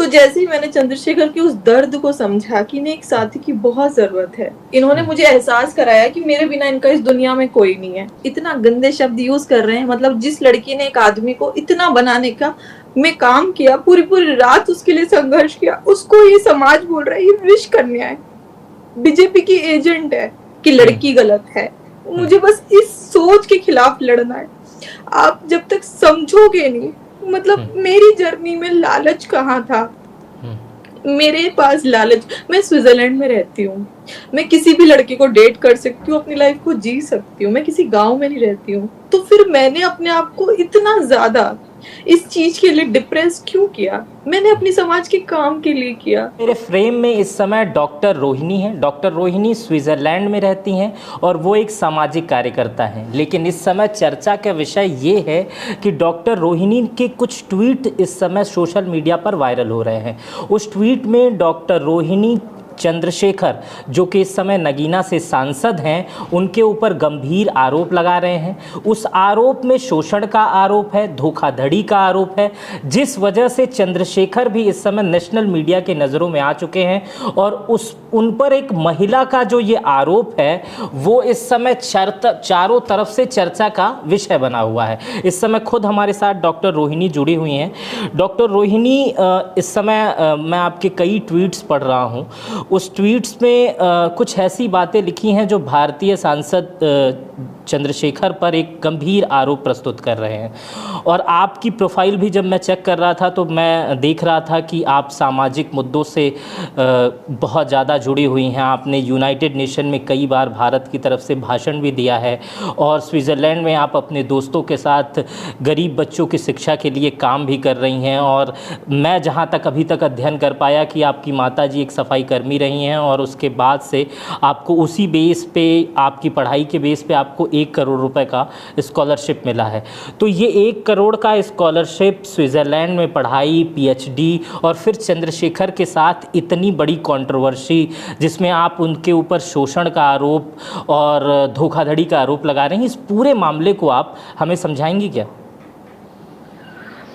तो जैसे ही मैंने चंद्रशेखर के उस दर्द को समझा कि इन्हें एक साथी की बहुत जरूरत है, इन्होंने मुझे एहसास कराया कि मेरे बिना इनका इस दुनिया में कोई नहीं है। इतना गंदे शब्द यूज कर रहे हैं, मतलब जिस लड़की ने एक आदमी को इतना बनाने का मैं काम किया, पूरी पूरी रात उसके लिए संघर्ष किया, उसको ये समाज बोल रहा है ये विश कन्या है, बीजेपी की एजेंट है कि लड़की गलत है। मुझे बस इस सोच के खिलाफ लड़ना है। आप जब तक समझोगे नहीं, मतलब मेरी जर्नी में लालच कहाँ था, मेरे पास लालच, मैं स्विट्जरलैंड में रहती हूँ, मैं किसी भी लड़के को डेट कर सकती हूँ, अपनी लाइफ को जी सकती हूँ, मैं किसी गांव में नहीं रहती हूँ। तो फिर मैंने अपने आप को इतना ज्यादा इस चीज के लिए डिप्रेस क्यों किया? मैंने अपनी समाज के काम के लिए किया। मेरे फ्रेम में इस समय डॉक्टर रोहिणी हैं। डॉक्टर रोहिणी स्विट्जरलैंड में रहती हैं और वो एक सामाजिक कार्यकर्ता हैं। लेकिन इस समय चर्चा का विषय ये है कि डॉक्टर रोहिणी के कुछ ट्वीट इस समय सोशल मीडिया पर वायरल हो रहे हैं। उस ट्वीट में डॉक्टर रोहिणी चंद्रशेखर, जो कि इस समय नगीना से सांसद हैं, उनके ऊपर गंभीर आरोप लगा रहे हैं। उस आरोप में शोषण का आरोप है, धोखाधड़ी का आरोप है, जिस वजह से चंद्रशेखर भी इस समय नेशनल मीडिया के नज़रों में आ चुके हैं। और उन पर एक महिला का जो ये आरोप है वो इस समय चारों तरफ से चर्चा का विषय बना हुआ है। इस समय खुद हमारे साथ डॉक्टर रोहिणी जुड़ी हुई हैं। डॉक्टर रोहिणी, इस समय मैं आपके कई ट्वीट्स पढ़ रहा हूँ। उस ट्वीट्स में कुछ ऐसी बातें लिखी हैं जो भारतीय सांसद चंद्रशेखर पर एक गंभीर आरोप प्रस्तुत कर रहे हैं। और आपकी प्रोफाइल भी जब मैं चेक कर रहा था तो मैं देख रहा था कि आप सामाजिक मुद्दों से बहुत ज़्यादा जुड़ी हुई हैं। आपने यूनाइटेड नेशन में कई बार भारत की तरफ से भाषण भी दिया है और स्विट्ज़रलैंड में आप अपने दोस्तों के साथ गरीब बच्चों की शिक्षा के लिए काम भी कर रही हैं। और मैं जहाँ तक अभी तक अध्ययन कर पाया कि आपकी माताजी एक सफाई कर्मी रही हैं और उसके बाद से आपको उसी बेस पे, आपकी पढ़ाई के बेस पे आपको 1 करोड़ रुपए का स्कॉलरशिप मिला है। तो ये 1 करोड़ का स्कॉलरशिप, स्विट्ज़रलैंड में पढ़ाई, पीएचडी और फिर चंद्रशेखर के साथ इतनी बड़ी कंट्रोवर्सी जिसमें आप उनके ऊपर शोषण का आरोप और धोखाधड़ी का आरोप लगा रहे हैं, इस पूरे मामले को आप हमें समझाएंगी क्या?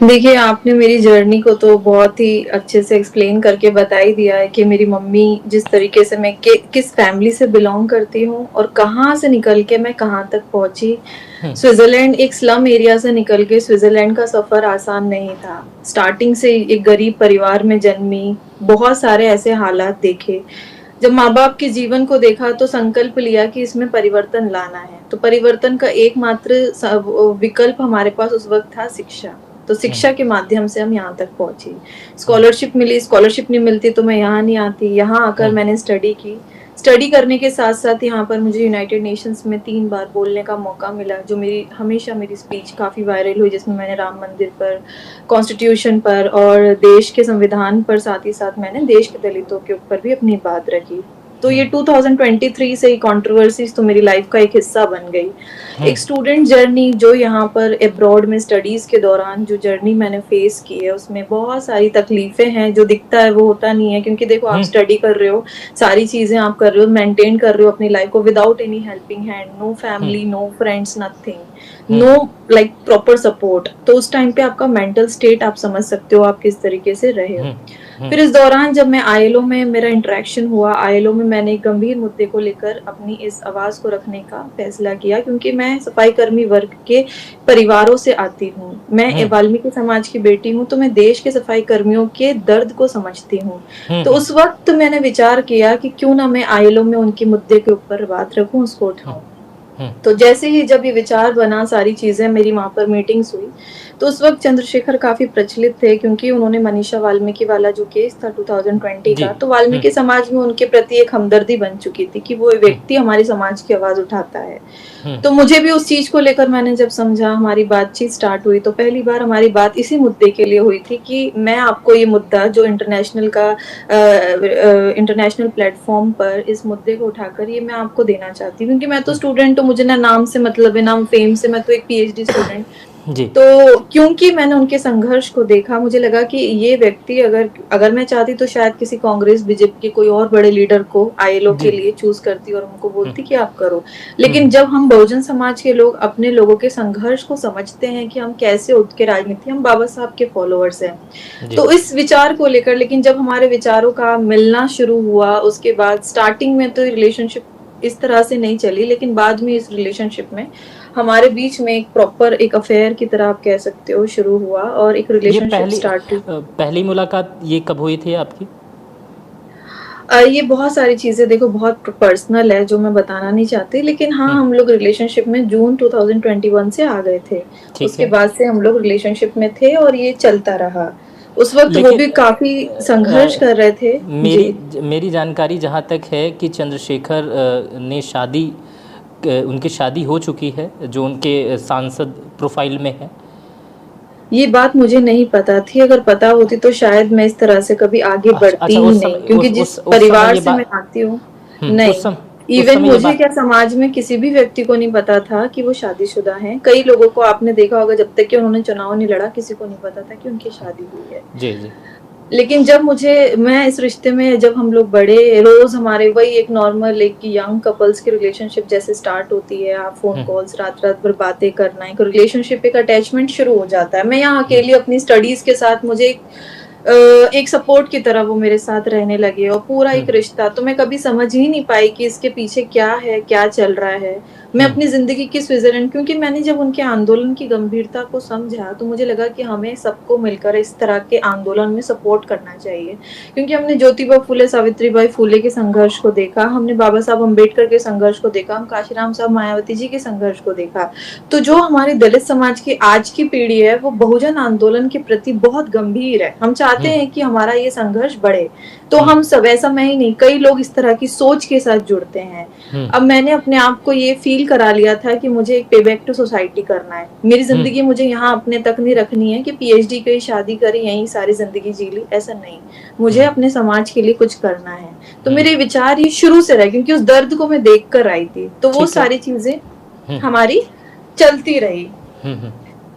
देखिए, आपने मेरी जर्नी को तो बहुत ही अच्छे से एक्सप्लेन करके बता ही दिया है कि मेरी मम्मी जिस तरीके से, मैं किस फैमिली से बिलोंग करती हूँ और कहाँ से निकल के मैं कहाँ तक पहुंची। स्विट्जरलैंड, एक स्लम एरिया से निकल के स्विट्जरलैंड का सफर आसान नहीं था। स्टार्टिंग से एक गरीब परिवार में जन्मी, बहुत सारे ऐसे हालात देखे। जब माँ बाप के जीवन को देखा तो संकल्प लिया कि इसमें परिवर्तन लाना है। तो परिवर्तन का एकमात्र विकल्प हमारे पास उस वक्त था शिक्षा। तो शिक्षा के माध्यम से हम यहाँ तक पहुंची। स्कॉलरशिप मिली, स्कॉलरशिप नहीं मिलती तो मैं यहाँ नहीं आती। यहाँ आकर मैंने स्टडी की। स्टडी करने के साथ साथ यहाँ पर मुझे यूनाइटेड नेशंस में 3 बार बोलने का मौका मिला, जो मेरी स्पीच काफ़ी वायरल हुई, जिसमें मैंने राम मंदिर पर, कॉन्स्टिट्यूशन पर और देश के संविधान पर, साथ ही साथ मैंने देश के दलितों के ऊपर भी अपनी बात रखी। तो ये 2023 से ही कंट्रोवर्सीज तो मेरी लाइफ का एक हिस्सा बन गई। एक स्टूडेंट जर्नी जो यहाँ पर अब्रॉड में स्टडीज के दौरान जो जर्नी मैंने फेस की है, उसमें बहुत सारी तकलीफें हैं। जो दिखता है वो होता नहीं है, क्योंकि देखो आप स्टडी कर रहे हो, सारी चीजें आप कर रहे हो, मेंटेन कर रहे हो अपनी लाइफ को without any helping hand, no family, no friends, nothing, no like proper support. तो उस टाइम पे आपका मेंटल स्टेट आप समझ सकते हो आप किस तरीके से रहे हो। फिर इस दौरान जब मैं आईएलओ में मेरा इंटरेक्शन हुआ, आईएलओ में मैंने एक गंभीर मुद्दे को लेकर अपनी इस आवाज को रखने का फैसला किया, क्योंकि मैं सफाई कर्मी वर्ग के परिवारों से आती हूँ। मैं वाल्मीकि समाज की बेटी हूँ, तो मैं देश के सफाई कर्मियों के दर्द को समझती हूँ। तो उस वक्त मैंने विचार किया कि क्यों ना मैं आईएलओ में उनके मुद्दे के ऊपर बात रखूं, उसको उठाऊं। तो जैसे ही जब ये विचार बना, सारी चीजें, मेरी वहां पर मीटिंग्स हुई, तो उस वक्त चंद्रशेखर काफी प्रचलित थे, क्योंकि उन्होंने मनीषा वाल्मीकि वाला जो केस था 2020 का, तो वाल्मीकि समाज में उनके प्रति एक हमदर्दी बन चुकी थी कि वो व्यक्ति हमारी समाज की आवाज उठाता है। तो मुझे भी उस चीज को लेकर मैंने जब समझा, हमारी बातचीत स्टार्ट हुई, तो पहली बार हमारी बात इसी मुद्दे के लिए हुई थी कि मैं आपको ये मुद्दा जो इंटरनेशनल प्लेटफॉर्म पर इस मुद्दे को उठाकर ये मैं आपको देना चाहती हूँ, क्योंकि मैं तो स्टूडेंट हूँ, मुझे ना नाम से मतलब है, ना फेम से, मैं तो एक पीएचडी स्टूडेंट। जी। तो क्योंकि मैंने उनके संघर्ष को देखा, मुझे लगा कि ये व्यक्ति अगर अगर मैं चाहती तो शायद किसी कांग्रेस बीजेपी के कोई और बड़े लीडर को आईएलओ के जी। लिए चूज करती और उनको बोलती हम्म। कि आप करो। लेकिन जब हम बहुजन समाज के लोग अपने लोगों के संघर्ष को समझते हैं कि हम कैसे उठ के राजनीति, हम बाबा साहब के फॉलोअर्स हैं, जी। तो इस विचार को लेकर, लेकिन जब हमारे विचारों का मिलना शुरू हुआ, उसके बाद स्टार्टिंग में तो रिलेशनशिप इस तरह से नहीं चली, लेकिन बाद में इस रिलेशनशिप में हमारे बीच में एक प्रॉपर एक अफेयर की तरह आप कह सकते हो शुरू हुआ और एक ये रिलेशनशिप स्टार्ट हुई। पहली मुलाकात ये कब हुई थी आपकी? ये बहुत सारी चीजें देखो बहुत पर्सनल है जो मैं बताना नहीं चाहती, लेकिन हाँ हम लोग रिलेशनशिप में जून 2021 से आ गए थे। ठीक उसके है। बाद से हम लोग रिलेशनशिप में थे और ये चलता रहा। उस वक्त वो लेकिन भी काफी संघर्ष कर रहे थे। जी। मेरी जानकारी जहाँ तक है कि चंद्रशेखर ने शादी उनकी शादी हो चुकी है, जो उनके सांसद प्रोफाइल में है। ये बात मुझे नहीं पता थी, अगर पता होती तो शायद मैं इस तरह से कभी आगे अच्छा, बढ़ती अच्छा, ही उस नहीं, समय क्योंकि जिस उस समय परिवार ये से मैं बात। आती हूँ। नहीं, उस इवन समय ये मुझे बात। क्या समाज में किसी भी व्यक्ति को नहीं पता था कि वो शादीशुदा हैं। कई लोगों को आपने देखा होगा, जब तक कि उन्होंने चुनाव नहीं लड़ा किसी को नहीं पता था कि उनकी शादी हुई है। जी जी। लेकिन जब मैं इस रिश्ते में, जब हम लोग बढ़े, रोज हमारे वही एक नॉर्मल एक यंग कपल्स की रिलेशनशिप जैसे स्टार्ट होती है, आप फोन कॉल्स, रात रात भर बातें करना, एक रिलेशनशिप, एक अटैचमेंट शुरू हो जाता है। मैं यहाँ अकेली अपनी स्टडीज के साथ, मुझे एक सपोर्ट की तरह वो मेरे साथ रहने लगे और पूरा एक रिश्ता। तो मैं कभी समझ ही नहीं पाई कि इसके पीछे क्या है, क्या चल रहा है। मैं अपनी जिंदगी की स्विट्जरलैंड, क्योंकि मैंने जब उनके आंदोलन की गंभीरता को समझा तो मुझे लगा कि हमें सबको मिलकर इस तरह के आंदोलन में सपोर्ट करना चाहिए, क्योंकि हमने ज्योतिबा फुले, सावित्रीबाई फुले के संघर्ष को देखा, हमने बाबा साहब अम्बेडकर के संघर्ष को देखा, हम काशीराम साहब मायावती जी के संघर्ष को देखा। तो जो हमारी दलित समाज की आज की पीढ़ी है वो बहुजन आंदोलन के प्रति बहुत गंभीर है। हम चाहते हैं कि हमारा ये संघर्ष बढ़े। तो हम सब, ऐसा मैं ही नहीं, कई लोग इस तरह की सोच के साथ जुड़ते हैं। अब मैंने अपने आप को ये फील करा लिया था कि मुझे एक पे बैक टू सोसाइटी करना है। मेरी जिंदगी मुझे यहाँ अपने तक नहीं रखनी है कि पीएचडी करी, शादी करी, यही सारी जिंदगी जी ली, ऐसा नहीं। मुझे अपने समाज के लिए कुछ करना है। तो मेरे विचार ये शुरू से रहे, क्योंकि उस दर्द को मैं देख कर आई थी, तो वो सारी चीजें हमारी चलती रही।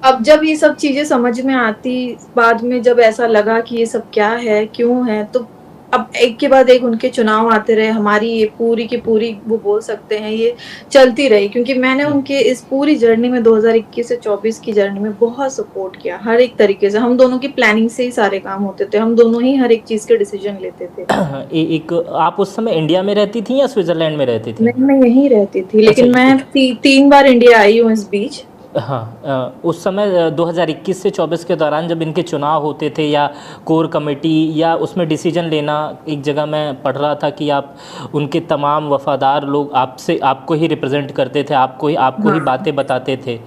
अब जब ये सब चीजें समझ में आती, बाद में जब ऐसा लगा कि ये सब क्या है, क्यों है, तो अब एक के बाद एक उनके चुनाव आते रहे। हमारी ये पूरी की पूरी, वो बोल सकते हैं, ये चलती रही, क्योंकि मैंने उनके इस पूरी जर्नी में 2021 से 24 की जर्नी में बहुत सपोर्ट किया हर एक तरीके से। हम दोनों की प्लानिंग से ही सारे काम होते थे, हम दोनों ही हर एक चीज के डिसीजन लेते थे। एक आप उस समय इंडिया में रहती थी या स्विट्जरलैंड में रहती थी? मैं यहीं रहती थी, लेकिन मैं 3 बार इंडिया आई हूँ इस बीच। हाँ, उस समय 2021 से 24 के दौरान जब इनके चुनाव होते थे, या कोर कमेटी या उसमें डिसीजन लेना, एक जगह मैं पढ़ रहा था कि आप उनके तमाम वफादार लोग आपको ही रिप्रेजेंट करते थे, आपको ही बातें बताते थे,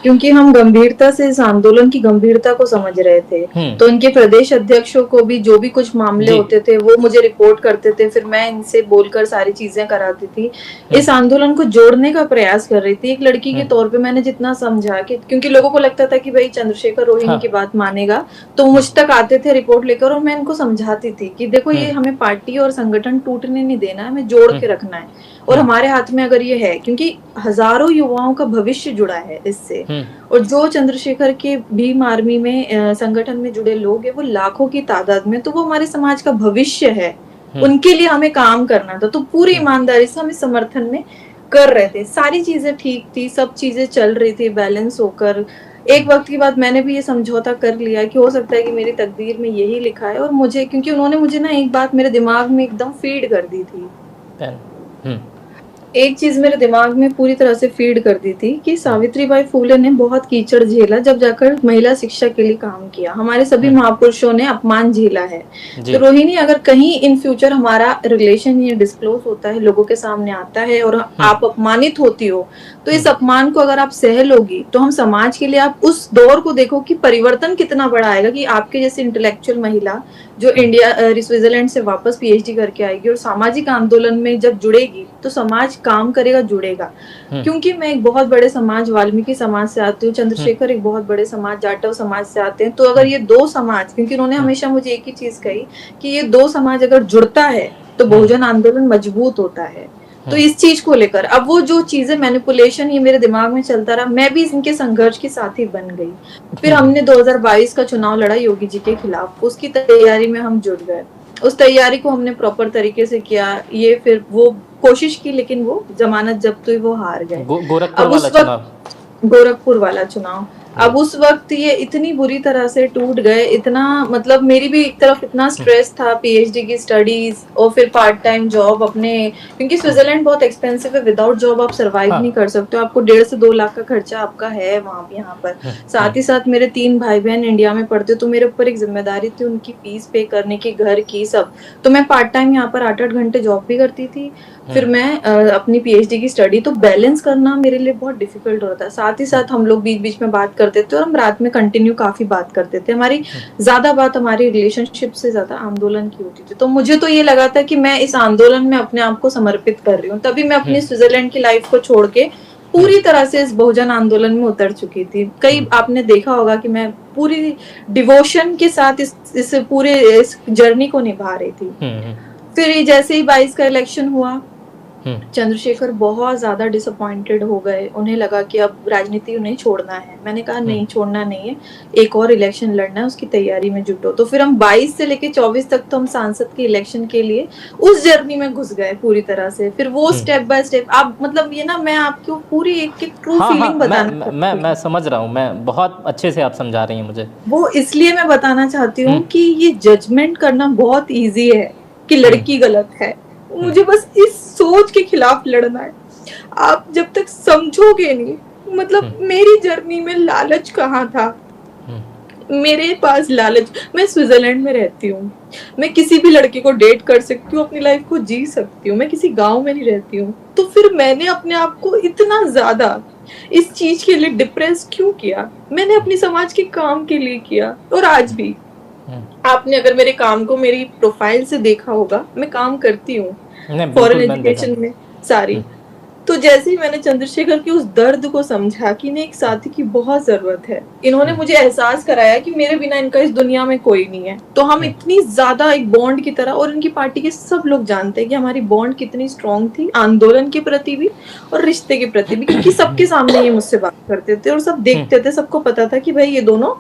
क्योंकि हम गंभीरता से इस आंदोलन की गंभीरता को समझ रहे थे। तो इनके प्रदेश अध्यक्षों को भी जो भी कुछ मामले होते थे वो मुझे रिपोर्ट करते थे, फिर मैं इनसे बोलकर सारी चीजें कराती थी। इस आंदोलन को जोड़ने का प्रयास कर रही थी एक लड़की के तौर पे। मैंने जितना समझा कि, क्योंकि लोगों को लगता था कि भाई चंद्रशेखर रोहिणी की बात मानेगा, तो मुझ तक आते थे रिपोर्ट लेकर और मैं इनको समझाती थी कि देखो ये हमें पार्टी और संगठन टूटने नहीं देना है, हमें जोड़ के रखना है। और हमारे हाथ में अगर ये है, क्योंकि हजारों युवाओं का भविष्य जुड़ा है इससे, और जो चंद्रशेखर के भीम आर्मी में संगठन में जुड़े लोग हैं वो लाखों की तादाद में, तो वो हमारे समाज का भविष्य है, उनके लिए हमें काम करना था। तो पूरी ईमानदारी से हम इस समर्थन में कर रहे थे। सारी चीजें ठीक थी, सब चीजें चल रही थी बैलेंस होकर। एक वक्त के बाद मैंने भी ये समझौता कर लिया कि हो सकता है कि मेरी तकदीर में यही लिखा है। और मुझे, क्योंकि उन्होंने मुझे ना एक बात मेरे दिमाग में एकदम फीड कर दी थी, एक चीज मेरे दिमाग में पूरी तरह से फीड कर दी थी कि सावित्रीबाई फुले ने बहुत कीचड़ झेला जब जाकर महिला शिक्षा के लिए काम किया। हमारे सभी महापुरुषों ने अपमान झेला है। तो रोहिणी, अगर कहीं इन फ्यूचर हमारा रिलेशन ये डिस्क्लोज होता है, लोगों के सामने आता है और आप अपमानित होती हो, तो इस अपमान को अगर आप सह लोगी तो हम समाज के लिए, आप उस दौर को देखो कि परिवर्तन कितना बड़ा आएगा, कि आपके जैसे इंटेलेक्चुअल महिला जो इंडिया स्विट्जरलैंड से वापस पीएचडी करके आएगी और सामाजिक आंदोलन में जब जुड़ेगी तो समाज काम करेगा, जुड़ेगा। क्योंकि मैं एक बहुत बड़े समाज, वाल्मीकि समाज से आती हूँ, चंद्रशेखर एक बहुत बड़े समाज, जाटव समाज से आते हैं। तो अगर ये दो समाज, क्योंकि उन्होंने हमेशा मुझे एक ही चीज कही कि ये दो समाज अगर जुड़ता है तो बहुजन आंदोलन मजबूत होता है। तो इस चीज को लेकर अब वो जो चीजें मैनिपुलेशन ये मेरे दिमाग में चलता रहा, मैं भी इनके संघर्ष की साथी बन गई। फिर हमने 2022 का चुनाव लड़ा योगी जी के खिलाफ, उसकी तैयारी में हम जुट गए। उस तैयारी को हमने प्रॉपर तरीके से किया, ये फिर वो कोशिश की, लेकिन वो जमानत जब्त हुई, वो हार गए। गोरखपुर वाला चुनाव, गोरखपुर वाला चुनाव। अब उस वक्त ये इतनी बुरी तरह से टूट गए, इतना मतलब मेरी भी एक तरफ इतना स्ट्रेस था, पीएचडी की स्टडीज और फिर पार्ट टाइम जॉब अपने, क्योंकि स्विट्जरलैंड बहुत एक्सपेंसिव है, विदाउट जॉब आप सरवाइव नहीं कर सकते हो, आपको 1.5 से 2 लाख का खर्चा आपका है वहां पे यहाँ पर। साथ ही साथ मेरे 3 भाई बहन इंडिया में पढ़ते, तो मेरे ऊपर एक जिम्मेदारी थी उनकी फीस पे करने की, घर की सब। तो मैं पार्ट टाइम यहाँ पर 8-8 घंटे जॉब भी करती थी, फिर मैं अपनी पीएचडी की स्टडी, तो बैलेंस करना मेरे लिए बहुत डिफिकल्ट होता है। साथ ही साथ हम लोग बीच बीच में बात करते थे और हम रात में कंटिन्यू काफी बात करते थे। हमारी ज्यादा बात हमारी रिलेशनशिप से ज्यादा आंदोलन की होती थी। तो मुझे तो ये लगा था कि मैं इस आंदोलन में अपने आप को समर्पित कर रही हूँ, तभी मैं अपनी स्विट्जरलैंड की लाइफ को छोड़ के पूरी तरह से इस बहुजन आंदोलन में उतर चुकी थी। कई आपने देखा होगा कि मैं पूरी डिवोशन के साथ इस पूरे इस जर्नी को निभा रही थी। फिर जैसे ही 22 का इलेक्शन हुआ, चंद्रशेखर बहुत ज्यादा डिसअपॉइंटेड हो गए, उन्हें लगा कि अब राजनीति उन्हें छोड़ना है। मैंने कहा नहीं, छोड़ना नहीं है, एक और इलेक्शन लड़ना है, उसकी तैयारी में जुटो। तो फिर हम 22 से लेके 24 तक तो हम सांसद के इलेक्शन के लिए उस जर्नी में घुस गए पूरी तरह से। फिर वो स्टेप बाय स्टेप, आप मतलब ये ना मैं आपको पूरी एक ट्रू फीलिंग बताना, मैं समझ रहा हूँ, मैं बहुत अच्छे से आप समझा रही हैं मुझे। वो इसलिए मैं बताना चाहती हूँ कि ये जजमेंट करना बहुत ईजी है कि लड़की गलत है, मुझे बस इस सोच के खिलाफ लड़ना है। आप जब तक समझोगे नहीं, मतलब मेरी जर्नी में लालच कहाँ था, मेरे पास लालच, मैं स्विट्जरलैंड में रहती हूँ, मैं किसी भी लड़के को डेट कर सकती हूँ, अपनी लाइफ को जी सकती हूँ, मैं किसी गांव में नहीं रहती हूँ। तो फिर मैंने अपने आप को इतना ज्यादा इस चीज के लिए डिप्रेस क्यों किया? मैंने अपनी समाज के काम के लिए किया, और आज भी आपने अगर मेरे काम को मेरी प्रोफाइल से देखा होगा, मैं काम करती हूँ फॉरेन एजुकेशन में सारी। तो जैसे ही मैंने चंद्रशेखर की उस दर्द को समझा कि इन्हें एक साथी की बहुत जरूरत है, इन्होंने मुझे एहसास कराया कि मेरे बिना इनका इस दुनिया में कोई नहीं है। तो हम इतनी ज्यादा एक बॉन्ड की तरह, और इनकी पार्टी के सब लोग जानते हैं कि हमारी बॉन्ड कितनी स्ट्रांग थी, आंदोलन के प्रति भी और रिश्ते के प्रति भी, क्योंकि सबके सामने ये मुझसे बात करते थे और सब देखते थे, सबको पता था कि भाई ये दोनों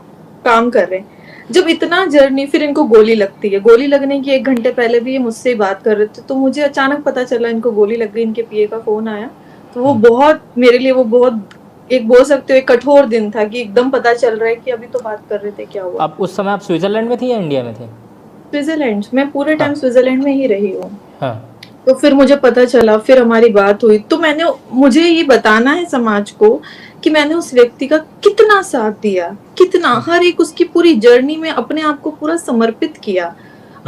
काम कर रहे हैं। जब इतना जर्नी, फिर इनको गोली लगती है, गोली लगने की 1 घंटे पहले भी ये मुझसे बात कर रहे थे, तो मुझे अचानक पता चला इनको गोली लग गई, इनके पीए का फोन आया। तो वो बहुत मेरे लिए, वो बहुत एक बोल सकते हो एक कठोर दिन था कि एकदम पता चल रहा है कि अभी तो बात कर रहे थे, क्या हुआ। अब उस समय आप स्विट्जरलैंड में थे या इंडिया में थे? स्विट्जरलैंड, मैं पूरे टाइम स्विट्जरलैंड में ही रही हूँ। हाँ। तो फिर मुझे पता चला, फिर हमारी बात हुई, तो मुझे ये बताना है समाज को कि मैंने उस व्यक्ति का कितना साथ दिया, कितना, हर एक उसकी पूरी जर्नी में अपने आप को पूरा समर्पित किया,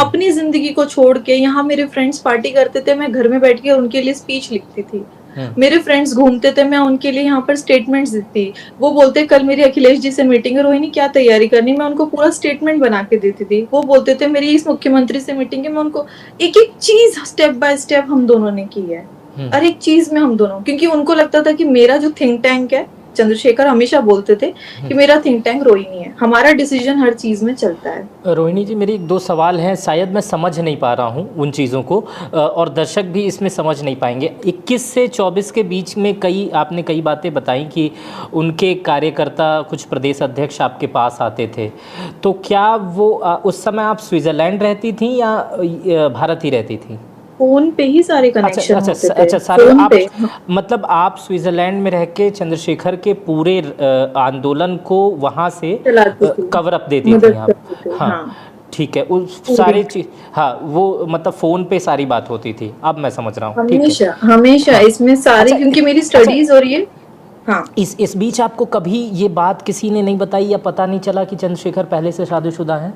अपनी जिंदगी को छोड़ के। यहाँ मेरे फ्रेंड्स पार्टी करते थे, मैं घर में बैठ के उनके लिए स्पीच लिखती थी। मेरे फ्रेंड्स घूमते थे, मैं उनके लिए यहाँ पर स्टेटमेंट्स देती। वो बोलते कल मेरी अखिलेश जी से मीटिंग है, रोहिणी क्या तैयारी करनी, मैं उनको पूरा स्टेटमेंट बना के देती थी। वो बोलते थे मेरी इस मुख्यमंत्री से मीटिंग है, मैं उनको एक एक चीज स्टेप बाय स्टेप हम दोनों ने की है, हर एक चीज में हम दोनों, क्योंकि उनको लगता था कि मेरा जो थिंक टैंक है, चंद्रशेखर हमेशा बोलते थे कि मेरा थिंक टैंक रोहिणी है, हमारा डिसीजन हर चीज में चलता है। रोहिणी जी, मेरी 2 सवाल हैं, शायद मैं समझ नहीं पा रहा हूं उन चीज़ों को, और दर्शक भी इसमें समझ नहीं पाएंगे। 21 से 24 के बीच में आपने कई बातें बताई कि उनके कार्यकर्ता, कुछ प्रदेश अध्यक्ष आपके पास आते थे, तो क्या वो उस समय आप स्विट्जरलैंड रहती थी या भारत ही रहती थी? फोन पे ही सारे कनेक्शन होते थे। अच्छा सारे आप, मतलब आप स्विट्जरलैंड में रह के चंद्रशेखर के पूरे आंदोलन को वहाँ से कवर अप देती थी आप? हाँ, ठीक है, उस सारी चीज, हाँ, वो मतलब फोन पे सारी बात होती थी। अब मैं समझ रहा हूँ, हमेशा हमेशा इसमें सारी, क्योंकि मेरी स्टडीज और ये, हाँ। इस बीच आपको कभी ये बात किसी ने नहीं बताई या पता नहीं चला कि चंद्रशेखर पहले से शादीशुदा है?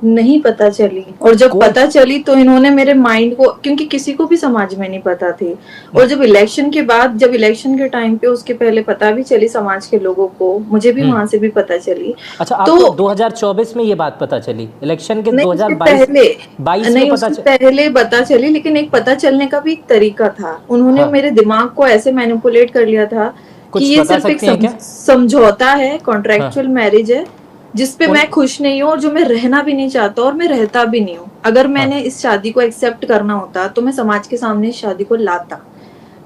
नहीं पता चली, और जब पता चली तो इन्होंने मेरे माइंड को, क्योंकि किसी को भी समाज में नहीं पता थी, और जब इलेक्शन के बाद, जब इलेक्शन के टाइम पे, उसके पहले पता भी चली समाज के लोगों को, मुझे भी वहां से भी पता चली। अच्छा, आपको 2024 में ये बात पता चली? इलेक्शन के 2022 नहीं, उससे पहले पता चली, लेकिन एक पता चलने का भी एक तरीका था। उन्होंने मेरे दिमाग को ऐसे मैनिपुलेट कर लिया था कि ये सिर्फ एक समझौता है, कॉन्ट्रेक्चुअल मैरिज है, जिसपे उन मैं खुश नहीं हूँ और जो मैं रहना भी नहीं चाहता और मैं रहता भी नहीं हूँ। अगर हाँ, मैंने इस शादी को एक्सेप्ट करना होता तो मैं समाज के सामने इस शादी को लाता, हाँ,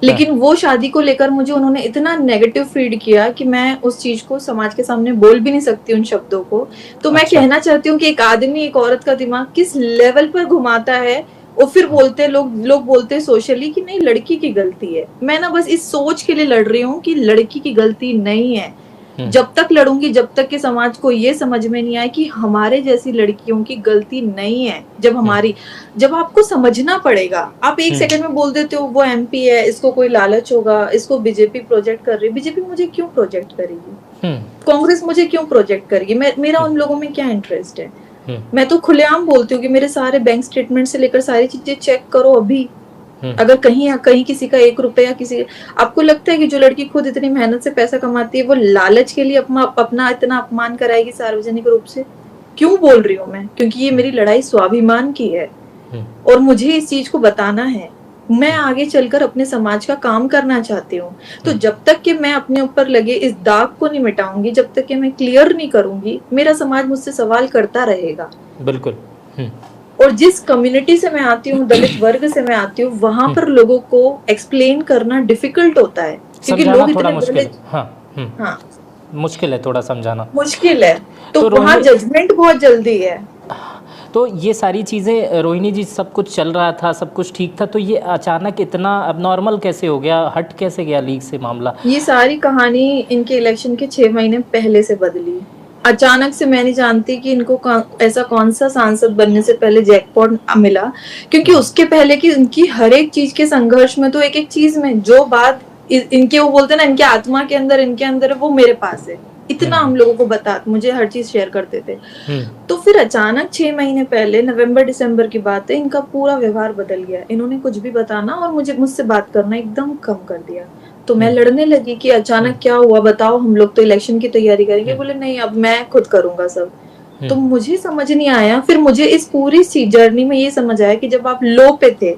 लेकिन वो शादी को लेकर मुझे उन्होंने इतना नेगेटिव फीड किया कि मैं उस चीज को समाज के सामने बोल भी नहीं सकती उन शब्दों को। तो मैं अच्छा, कहना चाहती हूँ कि एक आदमी एक औरत का दिमाग किस लेवल पर घुमाता है, और फिर बोलते लोग बोलते सोशली कि नहीं लड़की की गलती है। मैं ना बस इस सोच के लिए लड़ रही हूँ कि लड़की की गलती नहीं है। हुँ, जब तक लड़ूंगी, जब तक कि समाज को ये समझ में नहीं आए कि हमारे जैसी लड़कियों की गलती नहीं है, हुँ, जब आपको समझना पड़ेगा। आप एक हुँ, सेकंड में बोल देते हो वो एमपी है, इसको कोई लालच होगा, इसको बीजेपी प्रोजेक्ट कर रही है। बीजेपी मुझे क्यों प्रोजेक्ट करेगी? हुँ, कांग्रेस मुझे क्यों प्रोजेक्ट करेगी? मेरा हुँ, उन लोगों में क्या इंटरेस्ट है? हुँ, मैं तो खुलेआम बोलती हूँ कि मेरे सारे बैंक स्टेटमेंट से लेकर सारी चीजें चेक करो अभी। हुँ, अगर कहीं कहीं किसी का 1 रुपया किसी, आपको लगता है कि जो लड़की खुद इतनी मेहनत से पैसा कमाती है वो लालच के लिए अपना इतना अपमान कराएगी सार्वजनिक रूप से? क्यों बोल रही हूँ मैं? क्योंकि ये हुँ, मेरी लड़ाई स्वाभिमान की है हुँ, और मुझे इस चीज को बताना है। मैं आगे चलकर अपने समाज का काम करना चाहती हूँ। तो हुँ, जब तक कि मैं अपने ऊपर लगे इस दाग को नहीं मिटाऊंगी, जब तक कि मैं क्लियर नहीं करूंगी, मेरा समाज मुझसे सवाल करता रहेगा। बिल्कुल। हुँ, और जिस कम्युनिटी से मैं आती हूँ, दलित वर्ग से मैं आती हूँ, वहां हुँ, पर लोगों को एक्सप्लेन करना डिफिकल्ट होता है क्योंकि समझाना लोग थोड़ा इतने मुश्किल भले। है। हाँ, हुँ, हाँ, मुश्किल है थोड़ा समझाना। मुश्किल है। तो तो वहां रोहिणी जजमेंट बहुत जल्दी है। तो ये सारी चीज़ें रोहिणी जी सब कुछ चल रहा था, सब कुछ ठीक था, तो ये अचानक इतना अबनॉर्मल कैसे हो गया? हट कैसे गया लीक से मामला? ये सारी कहानी इनके इलेक्शन के 6 महीने पहले से बदली। अचानक से मैं नहीं जानती कि इनको ऐसा कौन सा सांसद बनने से पहले जैकपॉट मिला, क्योंकि उसके पहले की इनकी हर एक चीज के संघर्ष में, तो एक एक चीज में जो बात इनके वो बोलते ना इनके आत्मा के अंदर इनके अंदर है, वो मेरे पास है। हुँ, इतना हम लोगों को बता मुझे हर चीज शेयर करते थे। हुँ, तो फिर अचानक 6 महीने पहले नवंबर दिसंबर की बात है, इनका पूरा व्यवहार बदल गया। इन्होंने कुछ भी बताना और मुझसे बात करना एकदम कम कर दिया। तो मैं हुँ, लड़ने लगी कि हुँ, अचानक क्या हुआ बताओ, हम लोग तो इलेक्शन की तैयारी करेंगे। हुँ, बोले नहीं अब मैं खुद करूंगा सब। हुँ, तो मुझे समझ नहीं आया। फिर मुझे इस पूरी सी जर्नी में ये समझ आया कि जब आप लो पे थे,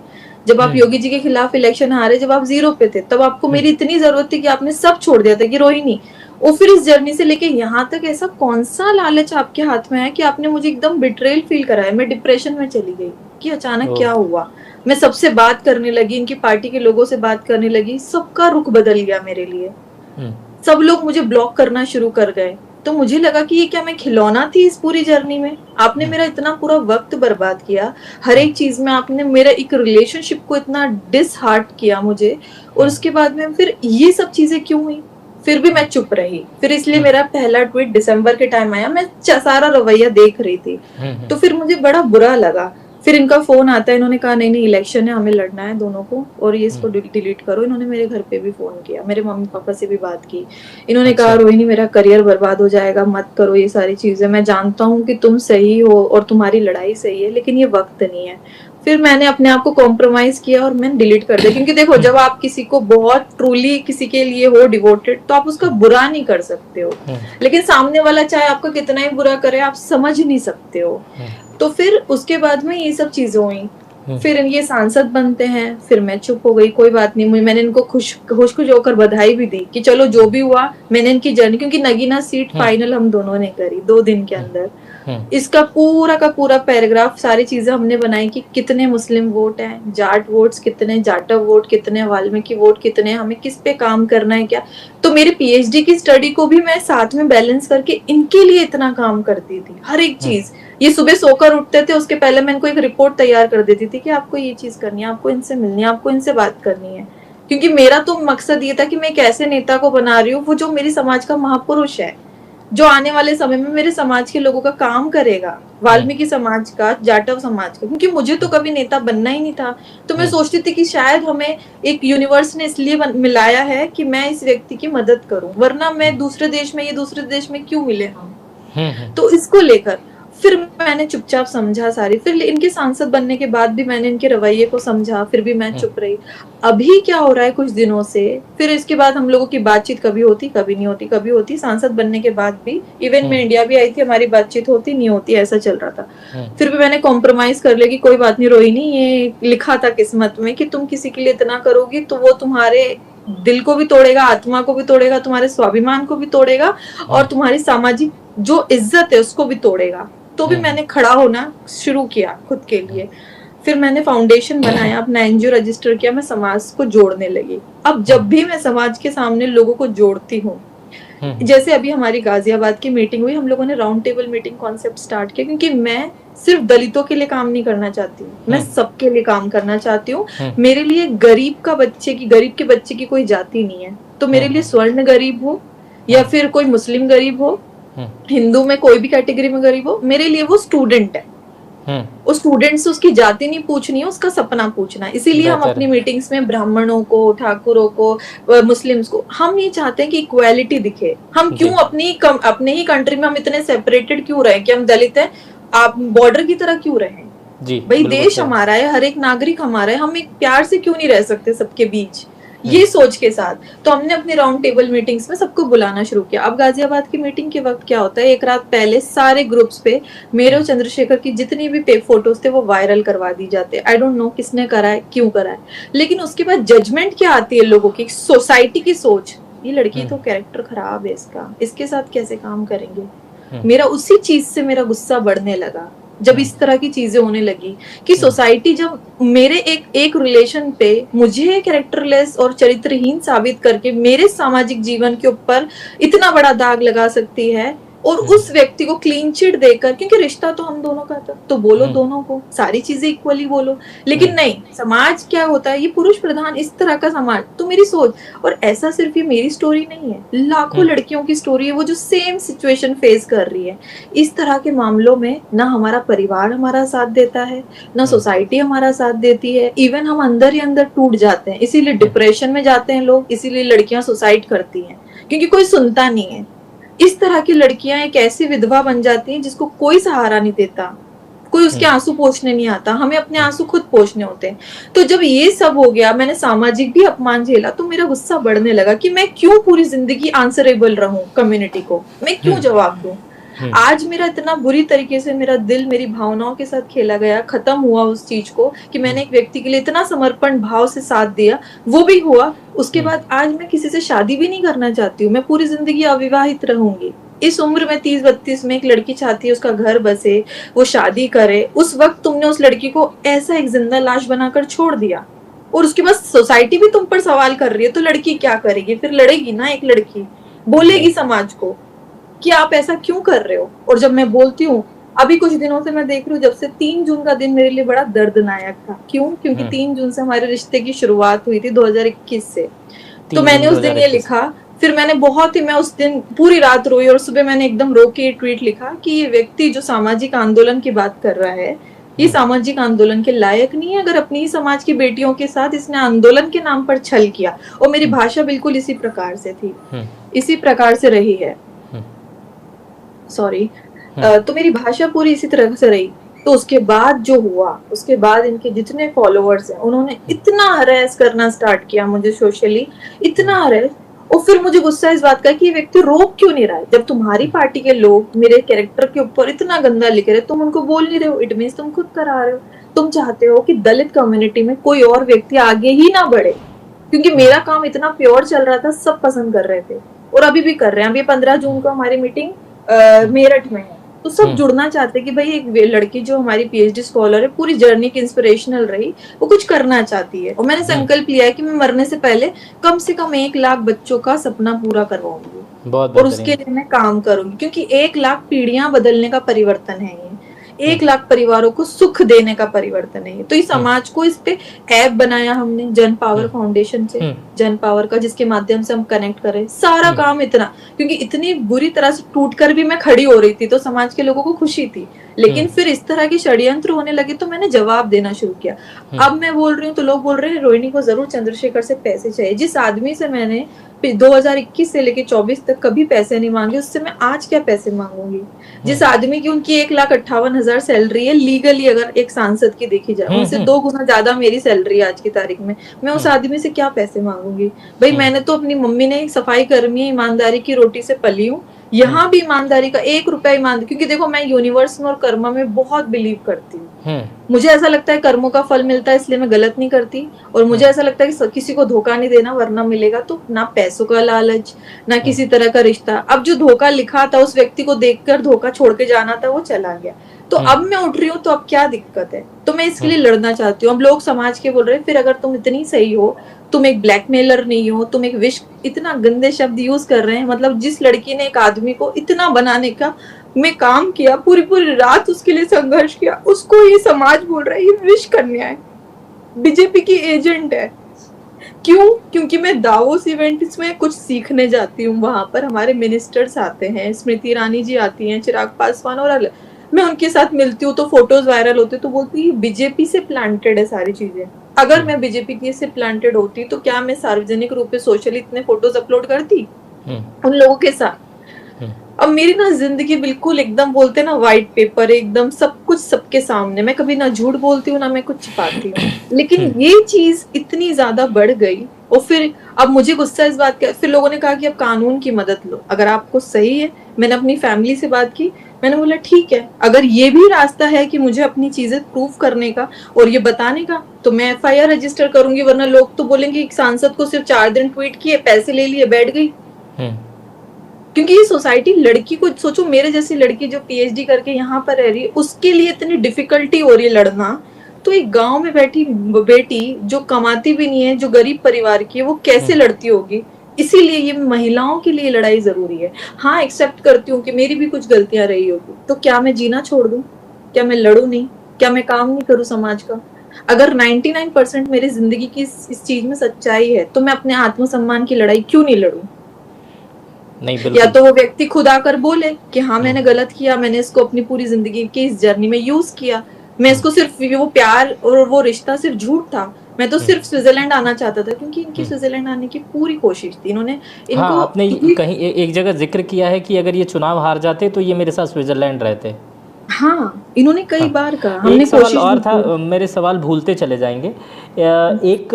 जब आप हुँ, योगी जी के खिलाफ इलेक्शन हारे, जब आप जीरो पे थे, तब आपको हुँ, मेरी इतनी जरूरत थी कि आपने सब छोड़ दिया था कि रोहिणी। और फिर इस जर्नी से लेके यहाँ तक ऐसा कौन सा लालच आपके हाथ में है कि आपने मुझे एकदम बिट्रेल फील कराया? मैं डिप्रेशन में चली गई कि अचानक ओह! क्या हुआ। मैं सबसे बात करने लगी, इनकी पार्टी के लोगों से बात करने लगी, सबका रुख बदल गया मेरे लिए। हुँ, सब लोग मुझे ब्लॉक करना शुरू कर गए। तो मुझे लगा कि ये क्या मैं खिलौना थी इस पूरी जर्नी में? आपने हुँ, मेरा इतना पूरा वक्त बर्बाद किया, हर हुँ, एक चीज में आपने मेरा एक रिलेशनशिप को इतना डिसहार्ट किया मुझे, और हुँ, उसके बाद में फिर ये सब चीजें क्यों हुई? फिर भी मैं चुप रही। फिर इसलिए हुँ, मेरा पहला ट्वीट दिसंबर के टाइम आया, मैं सारा रवैया देख रही थी। हुँ, हुँ, तो फिर मुझे बड़ा बुरा लगा। फिर इनका फोन आता है, इन्होंने कहा नहीं नहीं इलेक्शन है, हमें लड़ना है दोनों को, और ये हुँ, इसको डिलीट करो। इन्होंने मेरे घर पे भी फोन किया, मेरे मम्मी पापा से भी बात की। इन्होंने कहा अच्छा, रोहिणी मेरा करियर बर्बाद हो जाएगा, मत करो ये सारी चीजें। मैं जानता हूँ कि तुम सही हो और तुम्हारी लड़ाई सही है, लेकिन ये वक्त नहीं है। फिर मैंने अपने आप को कॉम्प्रोमाइज किया और मैंने डिलीट कर दिया, क्योंकि देखो हुँ, जब आप किसी को बहुत ट्रूली किसी के लिए हो डिवोटेड, तो आप उसका बुरा नहीं कर सकते हो। हुँ, लेकिन सामने वाला चाहे आपका कितना ही बुरा करे, आप समझ नहीं सकते हो। हुँ, तो फिर उसके बाद में ये सब चीजें हुई। हुँ, फिर ये सांसद बनते हैं, फिर मैं चुप हो गई, कोई बात नहीं। मैंने इनको खुश खुश खुश होकर बधाई भी दी कि चलो जो भी हुआ, मैंने इनकी जर्नी, क्योंकि नगीना सीट हुँ, फाइनल हम दोनों ने करी 2 दिन के हुँ, अंदर। हुँ, इसका पूरा का पूरा पैराग्राफ सारी चीजें हमने बनाई कि कितने मुस्लिम वोट हैं, जाट वोट्स कितने, जाटव वोट कितने, वाल्मीकि वोट कितने, हमें किस पे काम करना है क्या। तो मेरे पीएचडी की स्टडी को भी मैं साथ में बैलेंस करके इनके लिए इतना काम करती थी, हर एक हुँ, चीज। ये सुबह सोकर उठते थे, उसके पहले मैं इनको एक रिपोर्ट तैयार कर देती थी कि आपको ये चीज करनी है, आपको इनसे मिलनी है, आपको इनसे बात करनी है। क्योंकि मेरा तो मकसद ये था कि मैं एक ऐसे नेता को बना रही हूँ वो जो मेरी समाज का महापुरुष है, जो आने वाले समय में मेरे समाज के लोगों का काम करेगा, हुँ, वाल्मीकि समाज का, जाटव समाज का। क्योंकि मुझे तो कभी नेता बनना ही नहीं था। तो मैं हुँ, सोचती थी कि शायद हमें एक यूनिवर्स ने इसलिए मिलाया है कि मैं इस व्यक्ति की मदद करूं, वरना मैं दूसरे देश में, ये दूसरे देश में क्यों मिले हम। हुँ, हुँ, तो इसको लेकर फिर मैंने चुपचाप समझा सारी। फिर इनके सांसद बनने के बाद भी मैंने इनके रवैये को समझा, फिर भी मैं हुँ, चुप रही। अभी क्या हो रहा है कुछ दिनों से, फिर इसके बाद हम लोगों की बातचीत कभी होती कभी नहीं होती, कभी होती। सांसद बनने के बाद भी इवन हुँ, मैं इंडिया भी आई थी, हमारी बातचीत होती नहीं होती, ऐसा चल रहा था। हुँ, फिर भी मैंने कॉम्प्रोमाइज कर लिया कि कोई बात नहीं रोहिणी, ये लिखा था किस्मत में कि तुम किसी के लिए इतना करोगी तो वो तुम्हारे दिल को भी तोड़ेगा, आत्मा को भी तोड़ेगा, तुम्हारे स्वाभिमान को भी तोड़ेगा और तुम्हारी सामाजिक जो इज्जत है उसको भी तोड़ेगा। तो भी मैंने खड़ा होना शुरू किया खुद के लिए। फिर मैंने फाउंडेशन बनाया, अपना एनजीओ रजिस्टर किया, मैं समाज को जोड़ने लगी। अब जब भी मैं समाज के सामने लोगों को जोड़ती हूँ, जैसे अभी हमारी गाजियाबाद की मीटिंग हुई, हम लोगों ने round table meeting concept start किया, क्योंकि मैं सिर्फ दलितों के लिए काम नहीं करना चाहती हूँ, मैं सबके लिए काम करना चाहती हूँ। मेरे लिए गरीब के बच्चे की कोई जाति नहीं है। तो मेरे लिए स्वर्ण गरीब हो या फिर कोई मुस्लिम गरीब हो, हिंदू में कोई भी कैटेगरी में गरीब हो, मेरे लिए वो स्टूडेंट है। उस स्टूडेंट से उसकी जाति नहीं पूछनी है, उसका सपना पूछना है। इसीलिए हम अपनी मीटिंग्स में ब्राह्मणों को, ठाकुरों को, मुस्लिम्स को, हम ये चाहते हैं कि इक्वालिटी दिखे। हम क्यों अपने ही कंट्री में हम इतने सेपरेटेड क्यों रहे कि हम दलित हैं, आप बॉर्डर की तरह क्यों रहे जी? भाई देश हमारा है, हर एक नागरिक हमारा है, हम एक प्यार से क्यों नहीं रह सकते सबके बीच, ये सोच के साथ। तो हमने अपनी राउंड टेबल मीटिंग्स में सबको बुलाना शुरू किया। अब गाजियाबाद की मीटिंग के वक्त क्या होता है, एक रात पहले सारे ग्रुप्स पे मेरे और चंद्रशेखर की जितनी भी फोटोज थे वो वायरल करवा दी जाते। आई डोंट नो किसने करा है, क्यों करा है, लेकिन उसके बाद जजमेंट क्या आती है लोगों की, सोसाइटी की सोच, ये लड़की तो कैरेक्टर खराब है इसका, इसके साथ कैसे काम करेंगे। मेरा उसी चीज से मेरा गुस्सा बढ़ने लगा जब इस तरह की चीजें होने लगी कि सोसाइटी जब मेरे एक रिलेशन पे मुझे कैरेक्टरलेस और चरित्रहीन साबित करके मेरे सामाजिक जीवन के ऊपर इतना बड़ा दाग लगा सकती है, और उस व्यक्ति को क्लीन चिट देकर, क्योंकि रिश्ता तो हम दोनों का था, तो बोलो दोनों को सारी चीजें इक्वली बोलो। लेकिन नहीं, समाज क्या होता है, ये पुरुष प्रधान इस तरह का समाज। तो मेरी सोच, और ऐसा सिर्फ ये मेरी स्टोरी नहीं है, लाखों लड़कियों की स्टोरी है वो जो सेम सिचुएशन फेस कर रही है। इस तरह के मामलों में ना हमारा परिवार हमारा साथ देता है, ना सोसाइटी हमारा साथ देती है, इवन हम अंदर ही अंदर टूट जाते हैं। इसीलिए डिप्रेशन में जाते हैं लोग, इसीलिए लड़कियां सुसाइड करती हैं, क्योंकि कोई सुनता नहीं है। इस तरह की लड़कियां एक ऐसी विधवा बन जाती हैं जिसको कोई सहारा नहीं देता, कोई उसके आंसू पोंछने नहीं आता, हमें अपने आंसू खुद पोंछने होते हैं। तो जब ये सब हो गया, मैंने सामाजिक भी अपमान झेला, तो मेरा गुस्सा बढ़ने लगा कि मैं क्यों पूरी जिंदगी आंसरेबल रहूं कम्युनिटी को, मैं क्यों जवाब दूं। आज मेरा इतना बुरी तरीके से मेरा दिल मेरी भावनाओं के साथ खेला गया, खत्म हुआ उस चीज को कि मैंने एक व्यक्ति के लिए इतना समर्पण भाव से साथ दिया, वो भी हुआ। उसके बाद आज मैं किसी से शादी भी नहीं करना चाहती हूँ, मैं पूरी जिंदगी अविवाहित रहूंगी। इस उम्र में 30-32 में एक लड़की चाहती है उसका घर बसे, वो शादी करे, उस वक्त तुमने उस लड़की को ऐसा एक जिंदा लाश बनाकर छोड़ दिया, और उसके बाद सोसाइटी भी तुम पर सवाल कर रही है, तो लड़की क्या करेगी फिर? लड़ेगी ना, एक लड़की बोलेगी समाज को कि आप ऐसा क्यों कर रहे हो। और जब मैं बोलती हूँ, अभी कुछ दिनों से मैं देख रही हूँ, जब से 3 जून का दिन मेरे लिए बड़ा दर्दनायक था। क्यों? क्योंकि 3 जून से हमारे रिश्ते की शुरुआत हुई थी 2021 से। तो मैंने उस दिन ये लिखा, फिर मैंने मैं उस दिन पूरी रात रोई, और सुबह मैंने एकदम रो के ट्वीट लिखा कि ये व्यक्ति जो सामाजिक आंदोलन की बात कर रहा है, ये सामाजिक आंदोलन के लायक नहीं है। अगर अपनी ही समाज की बेटियों के साथ इसने आंदोलन के नाम पर छल किया, और मेरी भाषा बिल्कुल इसी प्रकार से थी, इसी प्रकार से रही है, सॉरी, तो मेरी भाषा पूरी इसी तरह से रही। तो उसके बाद जो हुआ, उसके बाद इनके जितने फॉलोअर्स हैं, उन्होंने इतना हरेस करना स्टार्ट किया मुझे सोशली, इतना हरेस। और फिर मुझे गुस्सा इस बात का कि ये व्यक्ति रोक क्यों नहीं रहा है। जब तुम्हारी पार्टी के लोग मेरे कैरेक्टर के ऊपर इतना गंदा लिख रहे, तुम उनको बोल नहीं रहे हो, इट मींस तुम खुद करा रहे हो। तुम चाहते हो कि दलित कम्युनिटी में कोई और व्यक्ति आगे ही ना बढ़े, क्योंकि मेरा काम इतना प्योर चल रहा था, सब पसंद कर रहे थे, और अभी भी कर रहे हैं। अभी 15 जून को हमारी मीटिंग मेरठ में है, तो सब जुड़ना चाहते कि भाई एक लड़की जो हमारी पीएचडी स्कॉलर है, पूरी जर्नी की इंस्पिरेशनल रही, वो कुछ करना चाहती है। और मैंने संकल्प लिया है कि मैं मरने से पहले कम से कम 1 लाख बच्चों का सपना पूरा करवाऊंगी, और उसके लिए मैं काम करूंगी, क्योंकि 1 लाख पीढ़ियां बदलने का परिवर्तन है ये, 1 लाख परिवारों को सुख देने का परिवर्तन है। तो इस समाज को, इस पे ऐप बनाया हमने जन पावर फाउंडेशन से, जन पावर का, जिसके माध्यम से हम कनेक्ट करें। सारा काम इतना, क्योंकि इतनी बुरी तरह से टूटकर भी मैं खड़ी हो रही थी, तो समाज के लोगों को खुशी थी। लेकिन फिर इस तरह के षड्यंत्र होने लगे, तो मैंने जवाब देना शुरू किया। अब मैं बोल रही हूँ तो लोग बोल रहे हैं रोहिणी को जरूर चंद्रशेखर से पैसे चाहिए। जिस आदमी से मैंने 2021 से लेके 24 तक कभी पैसे नहीं मांगे, उससे मैं आज क्या पैसे मांगूंगी। जिस आदमी की उनकी 1,58,000 सैलरी है लीगली, अगर एक सांसद की देखी जाए, उनसे 2 गुना ज्यादा मेरी सैलरी है आज की तारीख में, मैं उस आदमी से क्या पैसे मांगूंगी। भाई मैंने तो अपनी मम्मी ने, सफाई कर्मी ईमानदारी की रोटी से पली हूँ, यहाँ भी ईमानदारी का 1 रुपया ईमानदारी, क्योंकि देखो मैं यूनिवर्स में और कर्म में बहुत बिलीव करती हूँ। मुझे ऐसा लगता है कर्मों का फल मिलता है, इसलिए मैं गलत नहीं करती। और मुझे ऐसा लगता है कि किसी को धोखा नहीं देना, वरना मिलेगा तो ना पैसों का लालच, ना किसी तरह का रिश्ता। अब जो धोखा लिखा था उस व्यक्ति को देखकर धोखा छोड़ के जाना था, वो चला गया। तो अब मैं उठ रही हूँ, तो अब क्या दिक्कत है? तो मैं इसके लिए लड़ना चाहती हूँ। अब लोग समाज के बोल रहे हैं, फिर अगर तुम इतनी सही हो, तुम एक ब्लैकमेलर नहीं हो, तुम एक विश, इतना गंदे शब्द यूज कर रहे हैं। मतलब जिस लड़की ने एक आदमी को इतना बनाने का में काम किया, पूरी पूरी रात उसके लिए संघर्ष किया, उसको ये समाज बोल रहा है ये विश कन्या है, बीजेपी की एजेंट है। क्यों? क्योंकि मैं दावोस इवेंट्स में कुछ सीखने जाती हूँ। वहां पर हमारे मिनिस्टर्स आते हैं, स्मृति ईरानी जी आती हैं, चिराग पासवान और मैं उनके साथ मिलती हूँ, तो फोटोज वायरल होते, तो बोलती है बीजेपी से प्लांटेड है सारी चीजें। अगर मैं बीजेपी की से प्लांटेड होती तो क्या मैं सार्वजनिक रूप से सोशली इतने फोटोज अपलोड करती उन लोगों के साथ? अब मेरी ना जिंदगी बिल्कुल एकदम बोलते ना व्हाइट पेपर, एकदम सब कुछ सबके सामने। मैं कभी ना झूठ बोलती हूँ ना मैं कुछ छिपाती हूँ। लेकिन ये चीज इतनी ज्यादा बढ़ गई, और फिर अब मुझे गुस्सा इस बात का, फिर लोगों ने कहा कि अब कानून की मदद लो, अगर आपको सही है। मैंने अपनी फैमिली से बात की, मैंने बोला ठीक है, अगर ये भी रास्ता है कि मुझे अपनी चीजें प्रूफ करने का और ये बताने का, तो मैं एफआईआर रजिस्टर करूंगी। वरना लोग तो बोलेंगे एक सांसद को सिर्फ 4 दिन ट्वीट किए, पैसे ले लिए, बैठ गई। क्योंकि ये सोसाइटी, लड़की को सोचो, मेरे जैसी लड़की जो पीएचडी करके यहाँ पर रह रही है, उसके लिए इतनी डिफिकल्टी हो रही है लड़ना। तो एक गांव में बैठी बेटी जो कमाती भी नहीं है, जो गरीब परिवार की है, वो कैसे लड़ती होगी? इसीलिए ये महिलाओं के लिए लड़ाई जरूरी है। हाँ, एक्सेप्ट करती हूँ कि मेरी भी कुछ गलतियां रही होगी, तो क्या मैं जीना छोड़ दूं? क्या मैं लड़ू नहीं? क्या मैं काम नहीं करूं समाज का? अगर 99% मेरी जिंदगी की इस चीज में सच्चाई है, तो मैं अपने आत्मसम्मान की लड़ाई क्यों नहीं लड़ूं? नहीं, या तो वो व्यक्ति खुद आकर बोले कि हाँ मैंने गलत किया, मैंने इसको अपनी पूरी जिंदगी की इस जर्नी में यूज किया, मैं इसको सिर्फ वो प्यार और वो रिश्ता सिर्फ झूठ था, मैं तो सिर्फ स्विट्जरलैंड आना चाहता था। क्योंकि इनकी स्विट्जरलैंड आने की पूरी कोशिश थी, इन्होंने इनको हाँ, आपने कहीं एक जगह जिक्र किया है कि अगर ये चुनाव हार जाते तो ये मेरे साथ स्विट्जरलैंड रहते। हाँ, इन्होंने कई बार कहा, हमने हमने एक सवाल कोशिश और भी था, की। मेरे सवाल भूलते चले जाएंगे। एक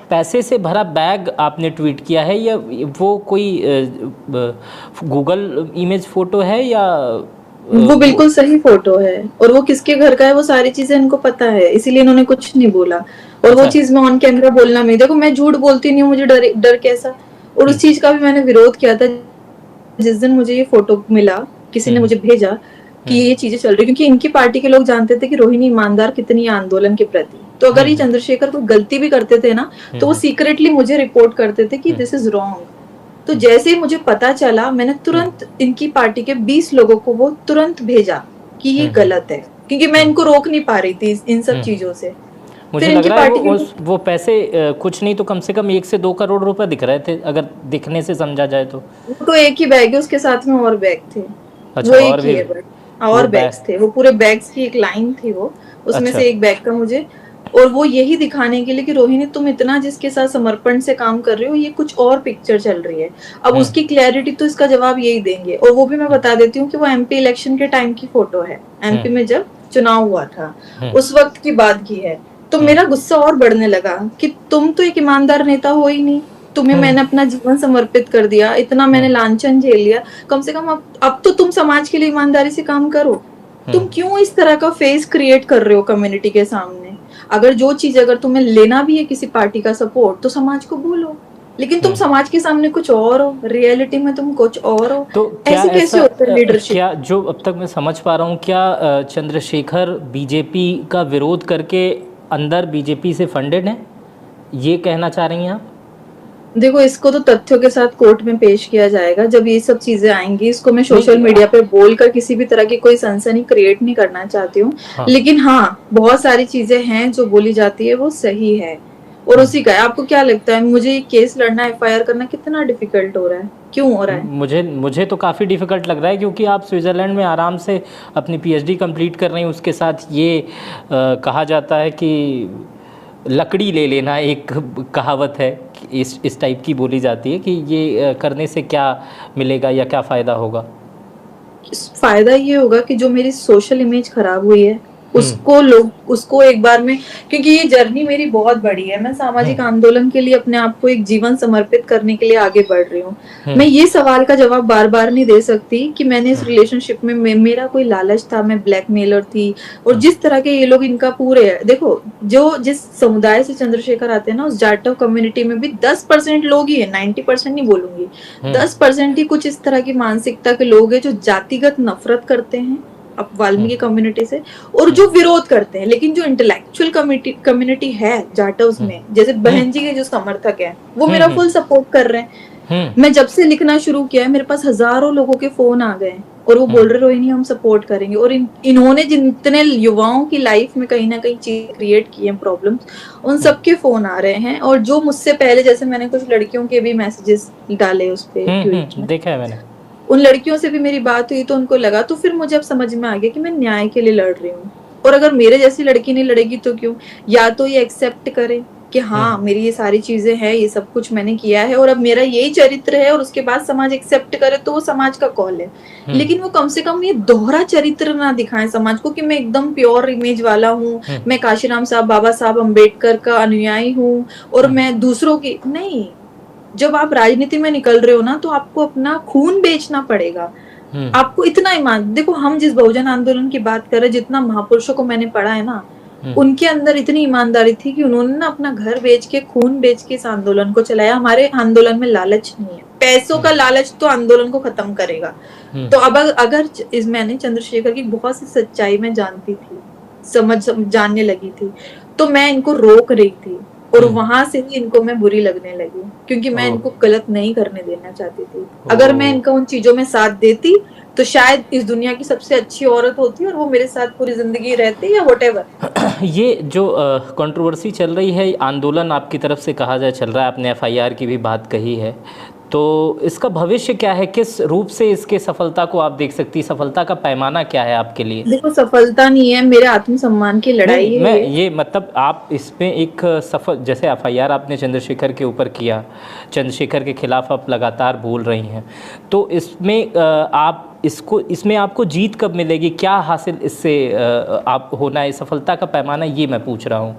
पैसे से भरा बैग आपने ट्वीट किया है, या वो कोई गूगल इमेज फोटो है, या वो बिल्कुल सही फोटो है, और वो किसके घर का है वो सारी चीजें इनको पता है, इसीलिए इन्होंने कुछ नहीं बोला। और वो चीज मैं ऑन कैमरा बोलना नहीं, देखो मैं झूठ बोलती नहीं हूँ, मुझे डर कैसा। और उस चीज का भी मैंने विरोध किया था जिस दिन मुझे ये फोटो मिला, किसी ने मुझे भेजा कि ये चीजें चल रही, क्योंकि इनकी पार्टी के लोग जानते थे कि रोहिणी ईमानदार कितनी है आंदोलन के प्रति। तो अगर ये चंद्रशेखर कोई गलती भी करते थे ना, तो वो सीक्रेटली मुझे रिपोर्ट करते थे कि दिस इज रॉन्ग। तो जैसे ही मुझे पता चला, मैंने तुरंत इनकी पार्टी के 20 लोगों को वो तुरंत भेजा कि ये गलत है, क्योंकि मैं इनको रोक नहीं पा रही थी इन सब चीजों से। मुझे लग रहा है वो पैसे कुछ नहीं तो कम से कम 1 से 2 करोड़ रुपए दिख रहे थे, अगर दिखने से समझा जाए तो। तो एक ही बैग है, उसके साथ में और बैग थे। अच्छा, वो एक ही है, और बैग्स थे, वो पूरे बैग्स की एक लाइन थी, वो उसमें से एक बैग का मुझे, और वो यही दिखाने के लिए कि रोहिणी तुम इतना जिसके साथ समर्पण से काम कर रहे हो, ये कुछ और पिक्चर चल रही है। अब उसकी क्लैरिटी तो इसका जवाब यही देंगे। और वो भी मैं बता देती हूँ कि वो एमपी इलेक्शन के टाइम की फोटो है, एमपी में जब चुनाव हुआ था उस वक्त की बात की है। तो मेरा गुस्सा और बढ़ने लगा कि तुम तो एक ईमानदार नेता हो ही नहीं, तुम्हें मैंने अपना जीवन समर्पित कर दिया, इतना मैंने लांछन झेल लिया, कम से कम अब तो तुम समाज के लिए ईमानदारी से काम करो। तुम क्यों इस तरह का फेस क्रिएट कर रहे हो कम्युनिटी के सामने? अगर जो चीज अगर तुम्हें लेना भी है किसी पार्टी का सपोर्ट, तो समाज को बोलो, लेकिन तुम समाज के सामने कुछ और हो, रियलिटी में तुम कुछ और हो। तो ऐसे कैसे होता है लीडरशिप? क्या, जो अब तक मैं समझ पा रहा हूँ, क्या चंद्रशेखर बीजेपी का विरोध करके अंदर बीजेपी से फंडेड है, ये कहना चाह रही हैं आप? देखो, इसको तो तथ्यों के साथ कोर्ट में पेश किया जाएगा जब ये सब चीजें आएंगी। इसको मैं सोशल मीडिया पे बोलकर किसी भी तरह की कोई सनसनी क्रिएट नहीं करना चाहती हूँ। लेकिन हाँ, बहुत सारी चीजें हैं जो बोली जाती है वो सही है, और उसी का है। आपको क्या लगता है मुझे ये केस लड़ना, एफआईआर करना कितना डिफिकल्ट हो रहा है? क्यों हो रहा है? मुझे तो काफ़ी डिफिकल्ट लग रहा है, क्योंकि आप स्विट्ज़रलैंड में आराम से अपनी पीएचडी कंप्लीट कर रही हैं, उसके साथ ये कहा जाता है कि लकड़ी ले लेना, एक कहावत है इस टाइप की बोली जाती है कि ये करने से क्या मिलेगा या क्या फ़ायदा होगा? फायदा ये होगा कि जो मेरी सोशल इमेज खराब हुई है, उसको लोग उसको एक बार में, क्योंकि ये जर्नी मेरी बहुत बड़ी है, मैं सामाजिक आंदोलन के लिए अपने आप को एक जीवन समर्पित करने के लिए आगे बढ़ रही हूँ। मैं ये सवाल का जवाब बार बार नहीं दे सकती कि मैंने इस रिलेशनशिप में मेरा कोई लालच था, मैं ब्लैकमेलर थी, और जिस तरह के ये लोग इनका पूरे है। देखो, जो जिस समुदाय से चंद्रशेखर आते हैं ना, उस जाटव कम्युनिटी में भी 10% लोग ही है, 90% नहीं बोलूंगी, 10% ही कुछ इस तरह की मानसिकता के लोग हैं जो जातिगत नफरत करते हैं अब वाल्मीकि कम्युनिटी से, और जो विरोध करते हैं। लेकिन जो इंटेलेक्चुअल कम्युनिटी है जाटव्स में, जैसे बहन जी के जो समर्थक हैं, वो मेरा फुल सपोर्ट कर रहे हैं। मैं जब से लिखना शुरू किया है, मेरे पास हजारों लोगों के फोन आ गए और वो बोल रहे रोहिणी हम सपोर्ट करेंगे। और इन्होंने जितने युवाओं की लाइफ में कहीं ना कहीं चीज क्रिएट की है, प्रॉब्लम्स, उन सबके फोन आ रहे हैं। और जो मुझसे पहले, जैसे मैंने कुछ लड़कियों के भी मैसेजेस डाले उस पे, देखा है मैंने, उन लड़कियों से भी मेरी बात हुई तो उनको लगा, तो फिर मुझे अब समझ में आ गया कि मैं न्याय के लिए लड़ रही हूँ। और अगर मेरे जैसी लड़की नहीं लड़ेगी तो क्यों? या तो ये एक्सेप्ट करे कि हाँ मेरी ये सारी चीजें हैं, ये सब कुछ मैंने किया है और अब मेरा यही चरित्र है, और उसके बाद समाज एक्सेप्ट करे तो वो समाज का कॉल है। लेकिन वो कम से कम ये दोहरा चरित्र ना दिखाएं समाज को कि मैं एकदम प्योर इमेज वाला हूँ, मैं काशीराम साहब, बाबा साहब अम्बेडकर का अनुयायी हूँ और मैं दूसरों की नहीं। जब आप राजनीति में निकल रहे हो ना, तो आपको अपना खून बेचना पड़ेगा। आपको इतना ईमान, देखो हम जिस बहुजन आंदोलन की बात कर रहे हैं, जितना महापुरुषों को मैंने पढ़ा है ना, उनके अंदर इतनी ईमानदारी थी कि उन्होंने ना अपना घर बेच के, खून बेच के इस आंदोलन को चलाया। हमारे आंदोलन में लालच नहीं है, पैसों का लालच तो आंदोलन को खत्म करेगा। तो अब अगर मैंने चंद्रशेखर की बहुत सी सच्चाई में जानती थी, जानने लगी थी, तो मैं इनको रोक रही थी और वहां से ही इनको मैं बुरी लगने लगी, क्योंकि मैं इनको गलत नहीं करने देना चाहती थी। अगर मैं इनका उन चीजों में साथ देती तो शायद इस दुनिया की सबसे अच्छी औरत होती और वो मेरे साथ पूरी जिंदगी रहती, या व्हाटएवर। ये जो कंट्रोवर्सी चल रही है, आंदोलन आपकी तरफ से कहा जाए चल रहा है, आपने एफआईआर की भी बात कही है, तो इसका भविष्य क्या है? किस रूप से इसके सफलता को आप देख सकती, सफलता का पैमाना क्या है आपके लिए? देखो, सफलता नहीं है, मेरे आत्मसम्मान की लड़ाई है। मैं ये मतलब आप इसमें एक सफल, जैसे एफआईआर आपने चंद्रशेखर के ऊपर किया, चंद्रशेखर के खिलाफ आप लगातार बोल रही हैं, तो इसमें इसमें आपको जीत कब मिलेगी? क्या हासिल इससे आप होना है, सफलता का पैमाना ये मैं पूछ रहा हूँ।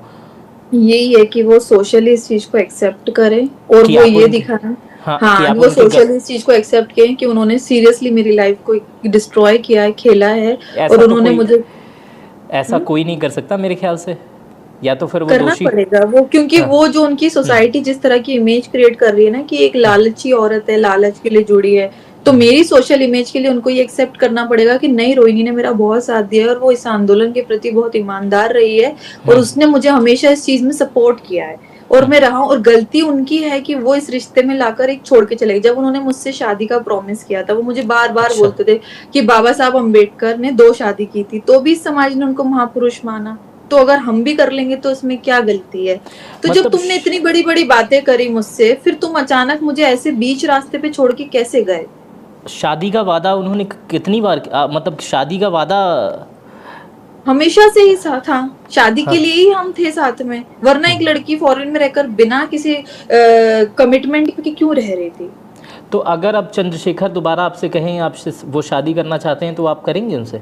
यही है कि वो सोशली इस चीज को एक्सेप्ट करें और वो ये दिखाएं, हाँ वो सोशली इस चीज को एक्सेप्ट करें कि उन्होंने सीरियसली मेरी लाइफ को डिस्ट्रॉय किया है, खेला है, और उन्होंने मुझे ऐसा कोई नहीं कर सकता मेरे ख्याल से, या तो फिर वो करना पड़ेगा वो, क्योंकि वो जो उनकी सोसाइटी जिस तरह की इमेज क्रिएट कर रही है ना, कि एक लालची औरत है, लालच के लिए जुड़ी है, तो मेरी सोशल इमेज के लिए उनको ये एक्सेप्ट करना पड़ेगा कि नहीं, रोहिणी ने मेरा बहुत साथ दिया है और वो इस आंदोलन के प्रति बहुत ईमानदार रही है और उसने मुझे हमेशा इस चीज में सपोर्ट किया है और मैं रहा हूं। और गलती उनकी है कि वो इस रिश्ते में लाकर एक छोड़ के चले गए। जब उन्होंने मुझसे शादी का प्रॉमिस किया था, वो मुझे बार बार बोलते थे कि बाबा साहब अम्बेडकर ने 2 शादी की थी, तो भी समाज ने उनको महापुरुष माना, तो अगर हम भी कर लेंगे तो इसमें क्या गलती है? तो मतलब जब तुमने इतनी बड़ी बड़ी बातें करी मुझसे, फिर तुम अचानक मुझे ऐसे बीच रास्ते पे छोड़ के कैसे गए? शादी का वादा उन्होंने कितनी बार मतलब शादी का वादा हमेशा से ही साथ था, शादी के लिए ही हम थे साथ में, वरना एक लड़की फॉरेन में रहकर बिना किसी कमिटमेंट के क्यों रह रही थी? तो अगर अब चंद्रशेखर दोबारा आपसे कहें आपसे वो शादी करना चाहते हैं, तो आप करेंगे उनसे?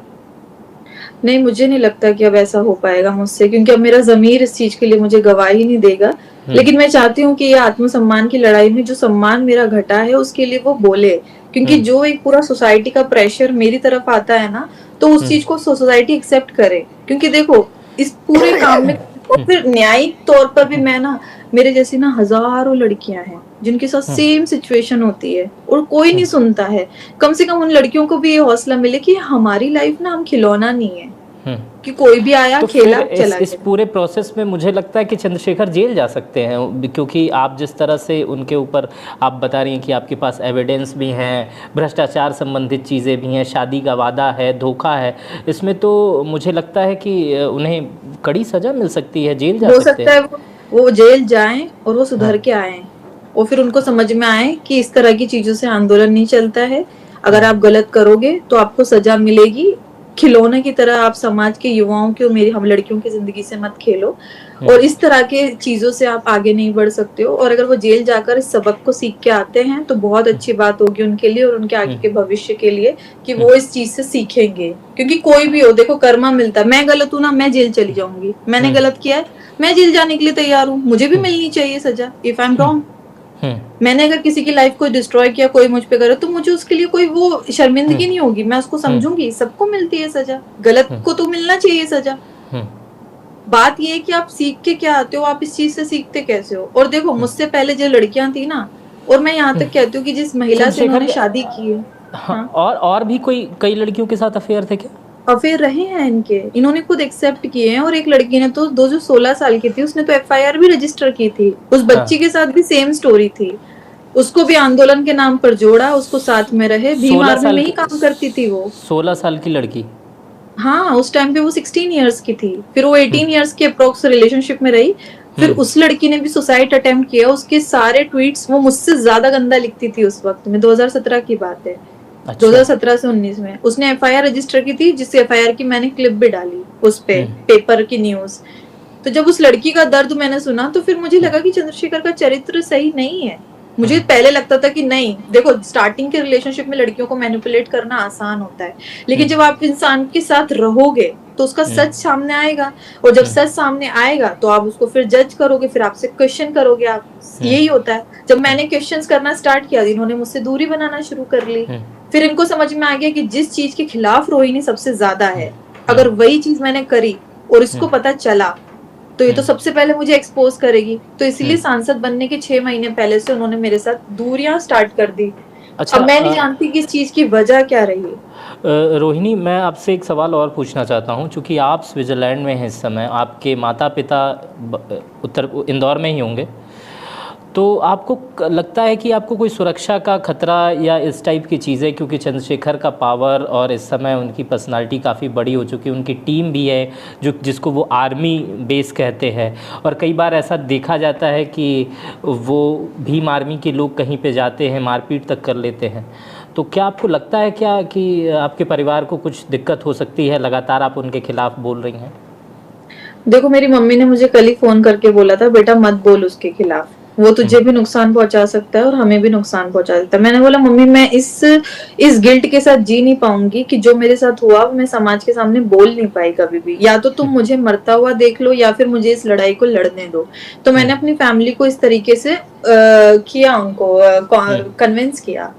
नहीं, मुझे नहीं लगता कि अब ऐसा हो पाएगा मुझसे, क्योंकि अब मेरा ज़मीर इस चीज के लिए मुझे गवाही नहीं देगा। लेकिन मैं चाहती हूँ कि ये आत्मसम्मान की लड़ाई में जो सम्मान मेरा घटा है उसके लिए वो बोले, क्योंकि जो एक पूरा सोसाइटी का प्रेशर मेरी तरफ आता है ना, तो उस चीज को सोसाइटी एक्सेप्ट करे। क्योंकि देखो, इस पूरे काम में और फिर न्यायिक तौर पर भी मैं ना, मेरे जैसी ना हजारों लड़कियां हैं जिनके साथ सेम सिचुएशन होती है और कोई नहीं सुनता है। कम से कम उन लड़कियों को भी ये हौसला मिले कि हमारी लाइफ ना हम खिलौना नहीं है कि कोई भी आया, तो खेला, चला इस पूरे प्रोसेस में मुझे लगता है कि चंद्रशेखर जेल जा सकते हैं, क्योंकि आप जिस तरह से उनके ऊपर आप बता रही हैं कि आपके पास एविडेंस भी हैं, भ्रष्टाचार संबंधित चीज़ें भी हैं, शादी का वादा है, धोखा है, इसमें तो मुझे लगता है कि उन्हें कड़ी सजा मिल सकती है, जेल जा सकते हैं। हो सकता है वो जेल जाएं और वो सुधर के आए और फिर उनको समझ में आए कि इस तरह की चीजों से आंदोलन नहीं चलता है। अगर आप गलत करोगे तो आपको सजा मिलेगी, खिलौने की तरह आप समाज के युवाओं की और मेरी हम लड़कियों की जिंदगी से मत खेलो, और इस तरह के चीजों से आप आगे नहीं बढ़ सकते हो। और अगर वो जेल जाकर इस सबक को सीख के आते हैं तो बहुत अच्छी बात होगी उनके लिए और उनके आगे के भविष्य के लिए, कि वो इस चीज से सीखेंगे। क्योंकि कोई भी हो, देखो कर्मा मिलता है। मैं गलत हूं ना, मैं जेल चली जाऊंगी, मैंने गलत किया है, मैं जेल जाने के लिए तैयार हूँ, मुझे भी मिलनी चाहिए सजा इफ आई एम रॉन्ग। मैंने अगर किसी की लाइफ को डिस्ट्रॉय किया, कोई मुझ पे करे, तो मुझे उसके लिए कोई वो शर्मिंदगी नहीं होगी, मैं उसको समझूंगी। सबको मिलती है सजा, गलत को तो मिलना चाहिए सजा। बात ये है कि आप सीख के क्या आते हो, आप इस चीज से सीखते कैसे हो। और देखो मुझसे पहले जो लड़कियां थी ना, और मैं यहाँ तक कहती हूँ कि जिस महिला से उन्होंने शादी की है, हाँ, और भी कोई कई लड़कियों के साथ अफेयर थे क्या? अफेयर रहे हैं इनके, इन्होंने खुद एक्सेप्ट किए हैं। और एक लड़की ने तो जो 16 साल की थी, उसने तो FIR भी रजिस्टर की थी। उस बच्ची के साथ भी सेम स्टोरी थी, उसको भी आंदोलन के नाम पर जोड़ा, उसको साथ में रहे। भीम आर्मी में ही काम करती थी वो। 16 साल की लड़की? हाँ, उस टाइम पे वो 16 इयर्स की थी, फिर वो 18 इयर्स की अप्रोक्स रिलेशनशिप में रही। फिर उस लड़की ने भी सुसाइड अटेम्प्ट किया। उसके सारे ट्वीट्स, वो मुझसे ज्यादा गंदा लिखती थी उस वक्त में, 2017 की बात है। अच्छा। 2017 से 19 में उसने FIR रजिस्टर की थी, जिस FIR की मैंने क्लिप भी डाली उस पे, पेपर की न्यूज। तो जब उस लड़की का दर्द मैंने सुना तो फिर मुझे लगा कि चंद्रशेखर का चरित्र सही नहीं है। मुझे पहले लगता था कि नहीं, देखो स्टार्टिंग के रिलेशनशिप में लड़कियों को मैनिपुलेट करना आसान होता है, लेकिन जब आप इंसान के साथ रहोगे तो उसका सच सामने आएगा। और जब सच सामने आएगा तो आप उसको फिर जज करोगे, फिर आपसे क्वेश्चन करोगे आप। यही होता है। जब मैंने क्वेश्चंस करना स्टार्ट किया, इन्होंने मुझसे दूरी बनाना शुरू कर ली। फिर इनको समझ में आ गया कि जिस चीज के खिलाफ रोहिणी सबसे ज्यादा है, अगर वही चीज मैंने करी और इसको पता चला तो ये तो सबसे पहले मुझे एक्सपोज करेगी। तो इसलिए सांसद बनने के 6 महीने पहले से उन्होंने मेरे साथ दूरियां स्टार्ट कर दी। अच्छा, अब मैं नहीं जानती कि इस चीज की वजह क्या रही है। रोहिणी, मैं आपसे एक सवाल और पूछना चाहता हूं। चूंकि आप स्विट्जरलैंड में हैं इस समय, आपके माता पिता इंदौर में ही होंगे, तो आपको लगता है कि आपको कोई सुरक्षा का खतरा या इस टाइप की चीज़ें, क्योंकि चंद्रशेखर का पावर और इस समय उनकी पर्सनालिटी काफ़ी बड़ी हो चुकी है, उनकी टीम भी है जिसको वो आर्मी बेस कहते हैं, और कई बार ऐसा देखा जाता है कि वो भीम आर्मी के लोग कहीं पे जाते हैं, मारपीट तक कर लेते हैं। तो क्या आपको लगता है क्या कि आपके परिवार को कुछ दिक्कत हो सकती है, लगातार आप उनके खिलाफ बोल रही हैं? देखो, मेरी मम्मी ने मुझे कल ही फोन करके बोला था, बेटा मत बोल उसके खिलाफ, वो तुझे भी नुकसान पहुंचा सकता है और हमें भी नुकसान पहुंचा सकता है। मैंने बोला मम्मी, मैं इस गिल्ट के साथ जी नहीं पाऊंगी कि जो मेरे साथ हुआ मैं समाज के सामने बोल नहीं पाई कभी भी। या तो तुम मुझे मरता हुआ देख लो या फिर मुझे इस लड़ाई को लड़ने दो। तो मैंने अपनी फैमिली को इस तरीके से किया, उनको कन्विंस किया।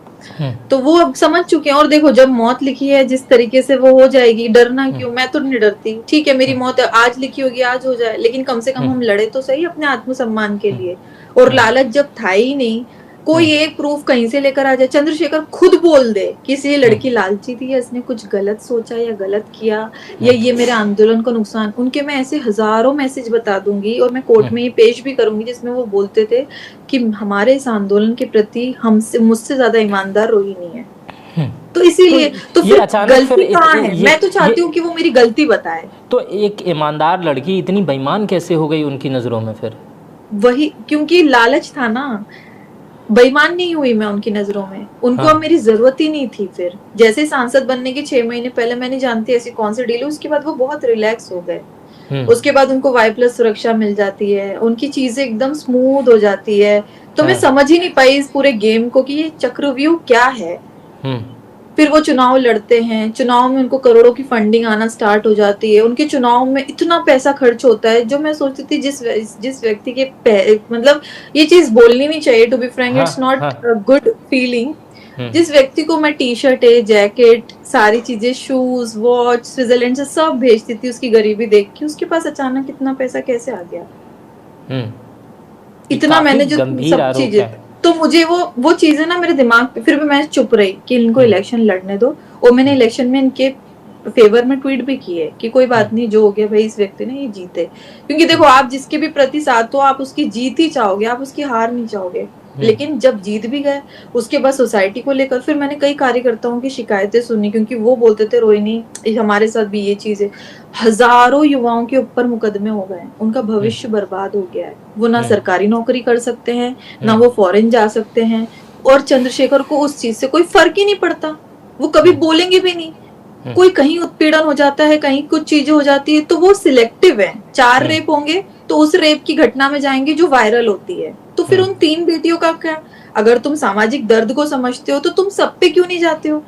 तो वो अब समझ चुके हैं। और देखो, जब मौत लिखी है जिस तरीके से वो हो जाएगी, डरना क्यों? मैं तो नहीं डरती। ठीक है, मेरी मौत आज लिखी होगी, आज हो जाए, लेकिन कम से कम हम लड़े तो सही अपने आत्मसम्मान के लिए। और लालच जब था ही नहीं, कोई एक प्रूफ कहीं से लेकर आ जाए, चंद्रशेखर खुद बोल दे कि ये लड़की लालची थी या इसने कुछ गलत सोचा या गलत किया या ये मेरे आंदोलन को नुकसान, उनके मैं ऐसे हजारों मैसेज बता दूंगी और मैं कोर्ट में ये पेश भी करूंगी जिसमें वो बोलते थे कि हमारे इस आंदोलन के प्रति मुझसे ज्यादा ईमानदार रोहिणी है। तो इसीलिए तो फिर गलती कहाँ है? मैं तो चाहती हूँ कि वो मेरी गलती बताए। तो एक ईमानदार लड़की इतनी बेईमान कैसे हो गई उनकी नजरों में? फिर वही, क्योंकि लालच था ना। बेईमान नहीं हुई मैं उनकी नजरों में, उनको अब मेरी जरूरत ही नहीं थी। फिर जैसे सांसद बनने के 6 महीने पहले, मैं नहीं जानती ऐसी कौन सी डील है, उसके बाद वो बहुत रिलैक्स हो गए। उसके बाद उनको Y+ सुरक्षा मिल जाती है, उनकी चीजें एकदम स्मूथ हो जाती है। तो मैं समझ ही नहीं पाई इस पूरे गेम को कि ये चक्रव्यूह क्या है। फिर वो चुनाव लड़ते हैं, चुनाव में उनको करोड़ों की फंडिंग आना स्टार्ट हो जाती है। उनके चुनाव में इतना पैसा खर्च होता है, जो मैं सोचती थी जिस व्यक्ति के मतलब ये चीज बोलनी नहीं चाहिए, to be frank it's not good feeling. जिस व्यक्ति को मैं टी-शर्ट, जैकेट, सारी चीजें, शूज, वॉच स्विट्जरलैंड से सब भेजती थी उसकी गरीबी देख के, उसके पास अचानक इतना पैसा कैसे आ गया? इतना मैंने जो सब चीजें, तो मुझे वो चीजें ना मेरे दिमाग पे, फिर भी मैं चुप रही कि इनको इलेक्शन लड़ने दो। और मैंने इलेक्शन में इनके फेवर में ट्वीट भी किए कि कोई बात नहीं, जो हो गया भाई, इस व्यक्ति ने ये जीते। क्योंकि देखो, आप जिसके भी प्रति साथ हो, आप उसकी जीत ही चाहोगे, आप उसकी हार नहीं चाहोगे। लेकिन जब जीत भी गए, उसके बाद सोसाइटी को लेकर फिर मैंने कई कार्यकर्ताओं की शिकायतें सुनी, क्योंकि वो बोलते थे रोहिणी हमारे साथ भी ये चीज है। हजारों युवाओं के ऊपर मुकदमे हो गए, उनका भविष्य बर्बाद हो गया है। वो ना सरकारी नौकरी कर सकते हैं, ना वो फॉरेन जा सकते हैं। और चंद्रशेखर को उस चीज से कोई फर्क ही नहीं पड़ता, वो कभी बोलेंगे भी नहीं। कोई कहीं उत्पीड़न हो जाता है, कहीं कुछ चीजें हो जाती है, तो वो सिलेक्टिव है। 4 रेप होंगे तो उस रेप की घटना में जाएंगे जो वायरल होती है। तो फिर उन 3 बेटियों का क्या? अगर तुम सामाजिक दर्द को समझते हो तो तुम सब पे क्यों नहीं जाते हो?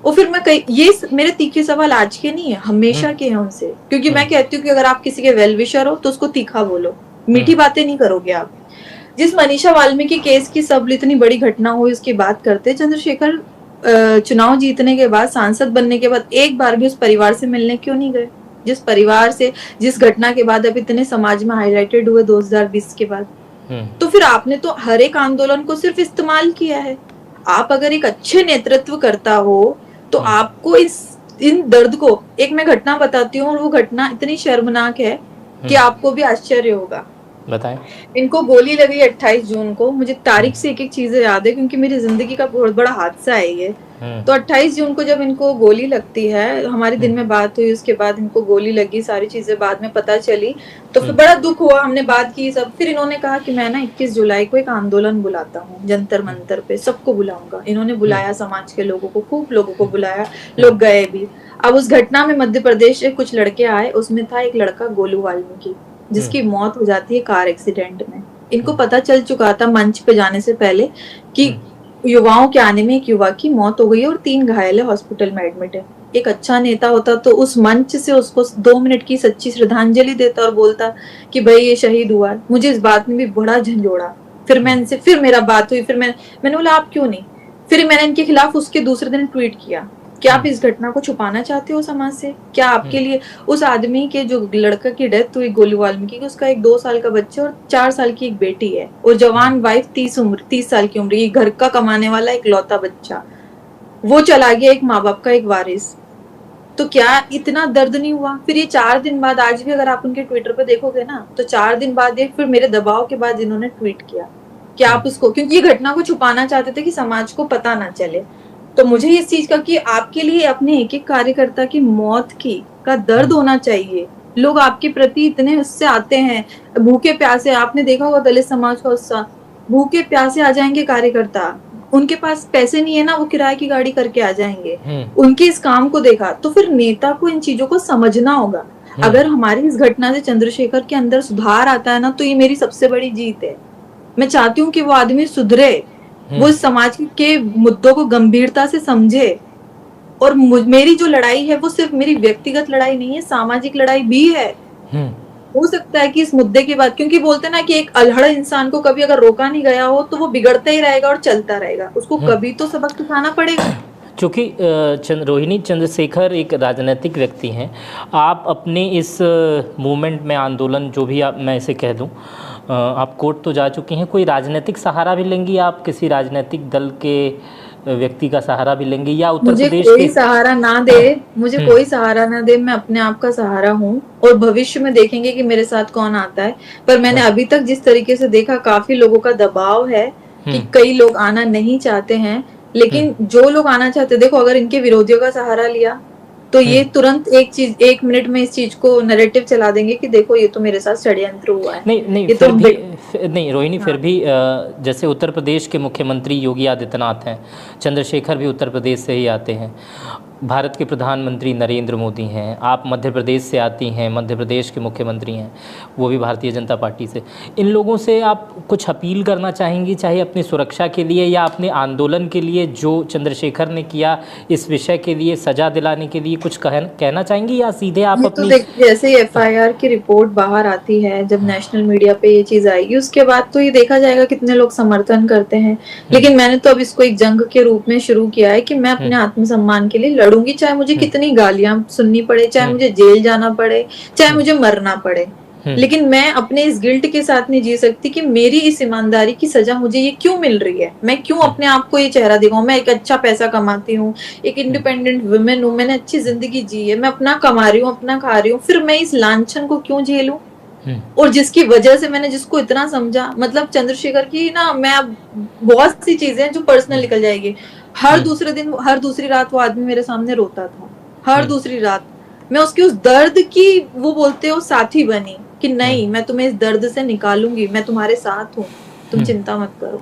और फिर मैं कई ये मेरे तीखे सवाल आज के नहीं है, हमेशा के हैं उनसे, क्योंकि मैं कहती हूँ कि अगर आप किसी के वेल विशर हो तो उसको तीखा बोलो, मीठी बातें नहीं करोगे आप। जिस मनीषा वाल्मीकि केस की सब इतनी बड़ी घटना हुई उसकी बात करते, चंद्रशेखर चुनाव जीतने के बाद, सांसद बनने के बाद एक बार भी उस परिवार से मिलने क्यों नहीं गए? जिस परिवार से, जिस घटना के बाद अब इतने समाज में हाईलाइटेड हुए 2020 के बाद। तो फिर आपने तो हर एक आंदोलन को सिर्फ इस्तेमाल किया है। आप अगर एक अच्छे नेतृत्व करता हो तो आपको इन दर्द को, एक मैं घटना बताती हूँ और वो घटना इतनी शर्मनाक है कि आपको भी आश्चर्य होगा। बताएं। इनको गोली लगी 28 जून को। मुझे तारीख से एक एक चीजें याद है क्योंकि मेरी जिंदगी का बहुत बड़ा हादसा है ये। तो 28 जून को जब इनको गोली लगती है, हमारी दिन में बात हुई, उसके बाद इनको गोली लगी, सारी चीजें बाद में पता चली, तो फिर बड़ा दुख हुआ, हमने बात की सब। फिर इन्होंने कहा कि मैं ना 21 जुलाई को एक आंदोलन बुलाता हूँ जंतर मंतर पे, सबको बुलाऊंगा। इन्होंने बुलाया, समाज के लोगों को, खूब लोगों को बुलाया, लोग गए भी। अब उस घटना में मध्य प्रदेश से कुछ लड़के आए, उसमें था एक लड़का गोलू वाल्मीकि, जिसकी मौत हो जाती है कार एक्सीडेंट में। इनको पता चल चुका था मंच पे जाने से पहले कि युवाओं के आने में एक युवा की मौत हो गई है और 3 घायल है, हॉस्पिटल में एडमिट है। एक अच्छा नेता होता तो उस मंच से उसको 2 मिनट की सच्ची श्रद्धांजलि देता और बोलता कि भाई ये शहीद हुआ। मुझे इस बात में भी बड़ा झंझोड़ा। फिर मैं इनसे, फिर मेरा बात हुई, फिर मैंने बोला आप क्यों नहीं। फिर मैंने इनके खिलाफ उसके दूसरे दिन ट्वीट किया कि आप इस घटना को छुपाना चाहते हो समाज से? क्या आपके लिए उस आदमी के, जो लड़का की डेथ हुई गोलू वाल्मीकि, उसका एक 2 साल का बच्चा और 4 साल की एक बेटी है, और जवान वाइफ 30 साल की उम्र, ये घर का कमाने वाला एक लौता बच्चा, वो चला गया, एक माँ बाप का एक वारिस। तो क्या इतना दर्द नहीं हुआ? फिर ये 4 दिन बाद, आज भी अगर आप उनके ट्विटर पे देखोगे ना, तो 4 दिन बाद ये फिर मेरे दबाव के बाद इन्होंने ट्वीट किया कि आप उसको, क्योंकि ये घटना को छुपाना चाहते थे कि समाज को पता ना चले। तो मुझे इस चीज का कि आपके लिए अपने एक एक कार्यकर्ता की मौत का दर्द होना चाहिए। लोग आपके प्रति इतने उससे आते हैं, भूखे प्यासे, आपने देखा होगा दलित समाज का उत्साह, भूखे प्यासे आ जाएंगे कार्यकर्ता, उनके पास पैसे नहीं है ना, वो किराए की गाड़ी करके आ जाएंगे। उनके इस काम को देखा, तो फिर नेता को इन चीजों को समझना होगा। अगर हमारी इस घटना से चंद्रशेखर के अंदर सुधार आता है ना, तो ये मेरी सबसे बड़ी जीत है। मैं चाहती हूँ कि वो आदमी सुधरे, वो समाज के मुद्दों को गंभीरता से समझे। और मेरी जो लड़ाई है वो सिर्फ मेरी व्यक्तिगत लड़ाई नहीं है, सामाजिक लड़ाई भी है। हो सकता है कि इस मुद्दे के बाद, क्योंकि बोलते ना कि एक अल्हड़ इंसान को कभी अगर रोका नहीं गया हो तो वो बिगड़ता ही रहेगा और चलता रहेगा, उसको कभी तो सबक सिखाना पड़ेगा। चूँकि रोहिणी चंद्रशेखर एक राजनीतिक व्यक्ति हैं, आप अपने इस मूवमेंट में, आंदोलन जो भी आप, मैं इसे कह दूं, आप कोर्ट तो जा चुकी हैं, कोई राजनीतिक सहारा भी लेंगी आप? किसी राजनीतिक दल के व्यक्ति का सहारा भी लेंगी, या उत्तर प्रदेश मुझे कोई सहारा ना दे, मुझे कोई सहारा ना दे, मैं अपने आप का सहारा हूँ, और भविष्य में देखेंगे कि मेरे साथ कौन आता है। पर मैंने अभी तक जिस तरीके से देखा, काफी लोगों का दबाव है कि कई लोग आना नहीं चाहते हैं, लेकिन जो लोग आना चाहते, देखो अगर इनके विरोधियों का सहारा लिया तो ये तुरंत एक मिनट में इस चीज को नैरेटिव चला देंगे कि देखो ये तो मेरे साथ षड्यंत्र हुआ है। नहीं फिर भी नहीं रोहिणी, फिर भी जैसे उत्तर प्रदेश के मुख्यमंत्री योगी आदित्यनाथ हैं, चंद्रशेखर भी उत्तर प्रदेश से ही आते हैं, भारत के प्रधानमंत्री नरेंद्र मोदी हैं, आप मध्य प्रदेश से आती हैं, मध्य प्रदेश के मुख्यमंत्री हैं, वो भी भारतीय जनता पार्टी से। इन लोगों से आप कुछ अपील करना चाहेंगी, चाहे अपनी सुरक्षा के लिए या अपने आंदोलन के लिए, जो चंद्रशेखर ने किया, इस विषय के लिए सजा दिलाने के लिए कुछ कहना चाहेंगी, या सीधे आप अपनी? तो जैसे FIR की रिपोर्ट बाहर आती है, जब नेशनल मीडिया पे ये चीज आएगी, उसके बाद तो ये देखा जाएगा कितने लोग समर्थन करते हैं। लेकिन मैंने तो अब इसको एक जंग के रूप में शुरू किया है कि मैं अपने आत्मसम्मान के लिए लड़ूंगी, चाहे मुझे कितनी गालियां सुननी पड़े, चाहे मुझे जेल जाना पड़े, चाहे मुझे मरना पड़े। लेकिन मैं अपने इस गिल्ट के साथ नहीं जी सकती कि मेरी इस ईमानदारी की सजा मुझे ये क्यों मिल रही है। मैं क्यों अपने आप को ये चेहरा दिखाऊं? मैं एक अच्छा पैसा कमाती हूँ, एक इंडिपेंडेंट वुमेन हूँ, मैंने अच्छी जिंदगी जी है, मैं अपना कमा रही हूँ, अपना खा रही हूँ, फिर मैं इस लांछन को क्यों झेलूं? और जिसकी वजह से मैंने जिसको इतना समझा, मतलब चंद्रशेखर की ना, मैं अब बहुत सी चीजें जो पर्सनल निकल जाएगी। हर दूसरे दिन, हर दूसरी रात वो आदमी मेरे सामने रोता था, हर दूसरी रात। मैं उसकी उस दर्द की, वो बोलते हो, साथी बनी कि नहीं, मैं तुम्हें इस दर्द से निकालूंगी, मैं तुम्हारे साथ हूँ, तुम चिंता मत करो।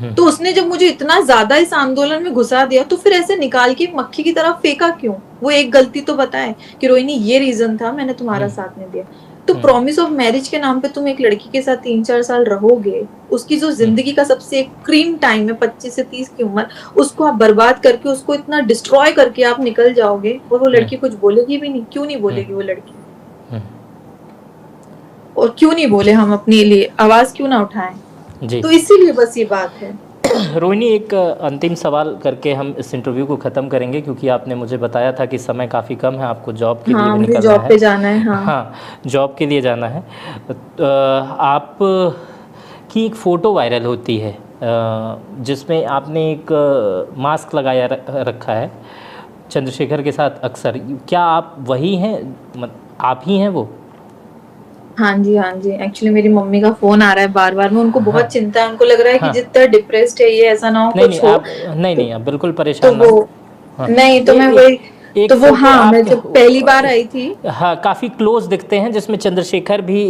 तो उसने जब मुझे इतना ज्यादा इस आंदोलन में घुसा दिया तो फिर ऐसे निकाल के मक्खी की तरह फेंका क्यों? वो एक गलती तो बताए कि रोहिणी ये रीजन था, मैंने तुम्हारा साथ नहीं दिया। तो प्रॉमिस ऑफ मैरिज के नाम पे तुम एक लड़की के साथ 3-4 साल रहोगे, उसकी जो जिंदगी का सबसे क्रीम टाइम है 25 से 30 की उम्र, उसको आप बर्बाद करके, उसको इतना डिस्ट्रॉय करके आप निकल जाओगे, और वो लड़की कुछ बोलेगी भी नहीं। क्यों नहीं बोलेगी वो लड़की? और क्यों नहीं बोले हम अपने लिए आवाज क्यों ना उठाएं? जी। तो इसीलिए बस ये बात है। रोहिणी, एक अंतिम सवाल करके हम इस इंटरव्यू को ख़त्म करेंगे, क्योंकि आपने मुझे बताया था कि समय काफ़ी कम है, आपको जॉब के लिए हाँ, भी मुझे निकलना जॉब है। पे जाना है। हाँ, हाँ, जॉब के लिए जाना है। आप की एक फ़ोटो वायरल होती है जिसमें आपने एक मास्क लगाया रखा है चंद्रशेखर के साथ अक्सर। क्या आप वही हैं? आप ही हैं वो? हाँ जी, हाँ जी। एक्चुअली मेरी मम्मी का फ़ोन आ रहा है बार-बार में, उनको बहुत हाँ, चिंता है, उनको लग रहा है कि हाँ। जितना डिप्रेस्ड है ये, ऐसा ना हो नहीं, नहीं, कुछ हो। आप नहीं, तो नहीं, आप बिल्कुल तो परेशान ना वो हो। हाँ, नहीं, तो ए मैं ए वही, एक तो वो फ़ोटो हाँ, मैं आप, जब पहली बार आई थी। हाँ, काफ़ी क्लोज़ दिखते हैं, जिसमें चंद्रशेखर भी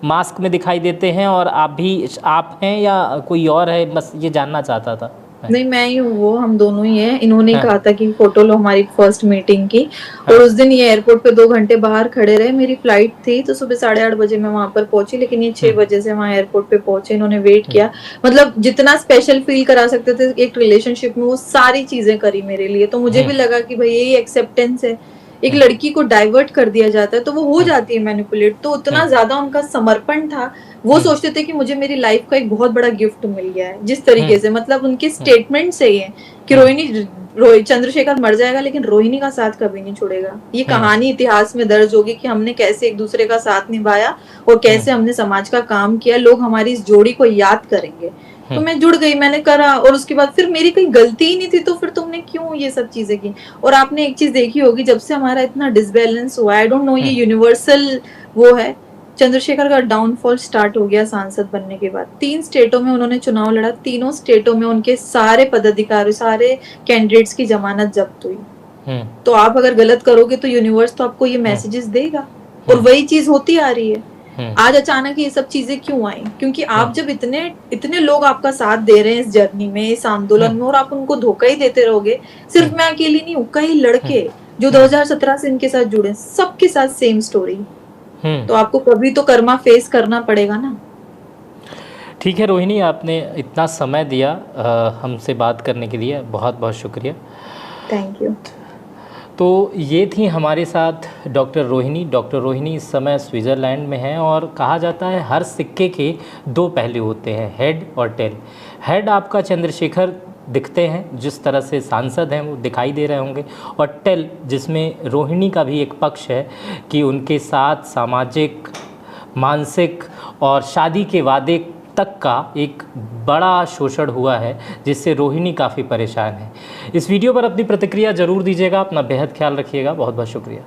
मास्क में दिखाई देते हैं, और आप भी, आप हैं या कोई और है? बस ये जानना चाहता था मैं। नहीं, मैं ही हूँ वो, हम दोनों ही हैं। इन्होंने ही हाँ, कहा था कि फ़ोटो लो हमारी फर्स्ट मीटिंग की, हाँ, और उस दिन ये एयरपोर्ट पे 2 घंटे बाहर खड़े रहे। मेरी फ्लाइट थी तो सुबह 8:30 बजे मैं वहाँ पर पहुँची, लेकिन ये 6 बजे से वहाँ एयरपोर्ट पे पहुँचे। इन्होंने वेट किया, मतलब जितना स्पेशल फ़ील करा सकते थे एक रिलेशनशिप में, वो सारी चीज़ें करी मेरे लिए। तो मुझे भी लगा कि भई यही एक्सेप्टेंस है। एक लड़की को डाइवर्ट कर दिया जाता है तो वो हो जाती है मैनिपुलेट। तो उतना ज़्यादा उनका समर्पण था, वो सोचते थे कि मुझे मेरी लाइफ का एक बहुत बड़ा गिफ्ट मिल गया है। जिस तरीके से, मतलब उनके स्टेटमेंट से ही है कि चंद्रशेखर मर जाएगा लेकिन रोहिणी का साथ कभी नहीं छोड़ेगा। ये कहानी इतिहास में दर्ज होगी कि हमने कैसे एक दूसरे का साथ निभाया और कैसे हमने समाज का काम किया। लोग हमारी इस जोड़ी को याद करेंगे। तो मैं जुड़ गई, मैंने करा, और उसके बाद फिर मेरी कोई गलती ही नहीं थी, तो फिर तुमने क्यों ये सब चीजें की? और आपने एक चीज देखी होगी, जब से हमारा इतना डिसबैलेंस हुआ, आई डोंट नो, ये यूनिवर्सल वो है, चंद्रशेखर का डाउनफॉल स्टार्ट हो गया सांसद बनने के बाद। 3 स्टेटों में उन्होंने चुनाव लड़ा, तीनों स्टेटों में उनके सारे पदाधिकारी, सारे कैंडिडेट्स की जमानत जब्त हुई। तो आप अगर गलत करोगे तो यूनिवर्स तो आपको ये मैसेजेस देगा, और वही चीज होती आ रही है। आज अचानक ये सब चीजें क्यों आई? क्योंकि आप जब इतने इतने लोग आपका साथ दे रहे हैं इस जर्नी में, इस आंदोलन में, और आप उनको धोखा ही देते रहोगे। सिर्फ मैं अकेली नहीं हूँ, कई लड़के जो 2017 से इनके साथ जुड़े, सबके साथ सेम स्टोरी। तो आपको कभी तो कर्मा फेस करना पड़ेगा ना। ठीक है रोहिणी, आपने इतना समय दिया हमसे बात करने के लिए, बहुत बहुत शुक्रिया। Thank you. तो ये थी हमारे साथ डॉक्टर रोहिणी। डॉक्टर रोहिणी इस समय स्विट्ज़रलैंड में हैं, और कहा जाता है हर सिक्के के 2 पहलू होते हैं, हेड और टेल। हेड आपका चंद्रशेखर दिखते हैं, जिस तरह से सांसद हैं वो दिखाई दे रहे होंगे, और टेल जिसमें रोहिणी का भी एक पक्ष है कि उनके साथ सामाजिक, मानसिक और शादी के वादे तक का एक बड़ा शोषण हुआ है, जिससे रोहिणी काफ़ी परेशान है। इस वीडियो पर अपनी प्रतिक्रिया ज़रूर दीजिएगा। अपना बेहद ख्याल रखिएगा। बहुत बहुत शुक्रिया।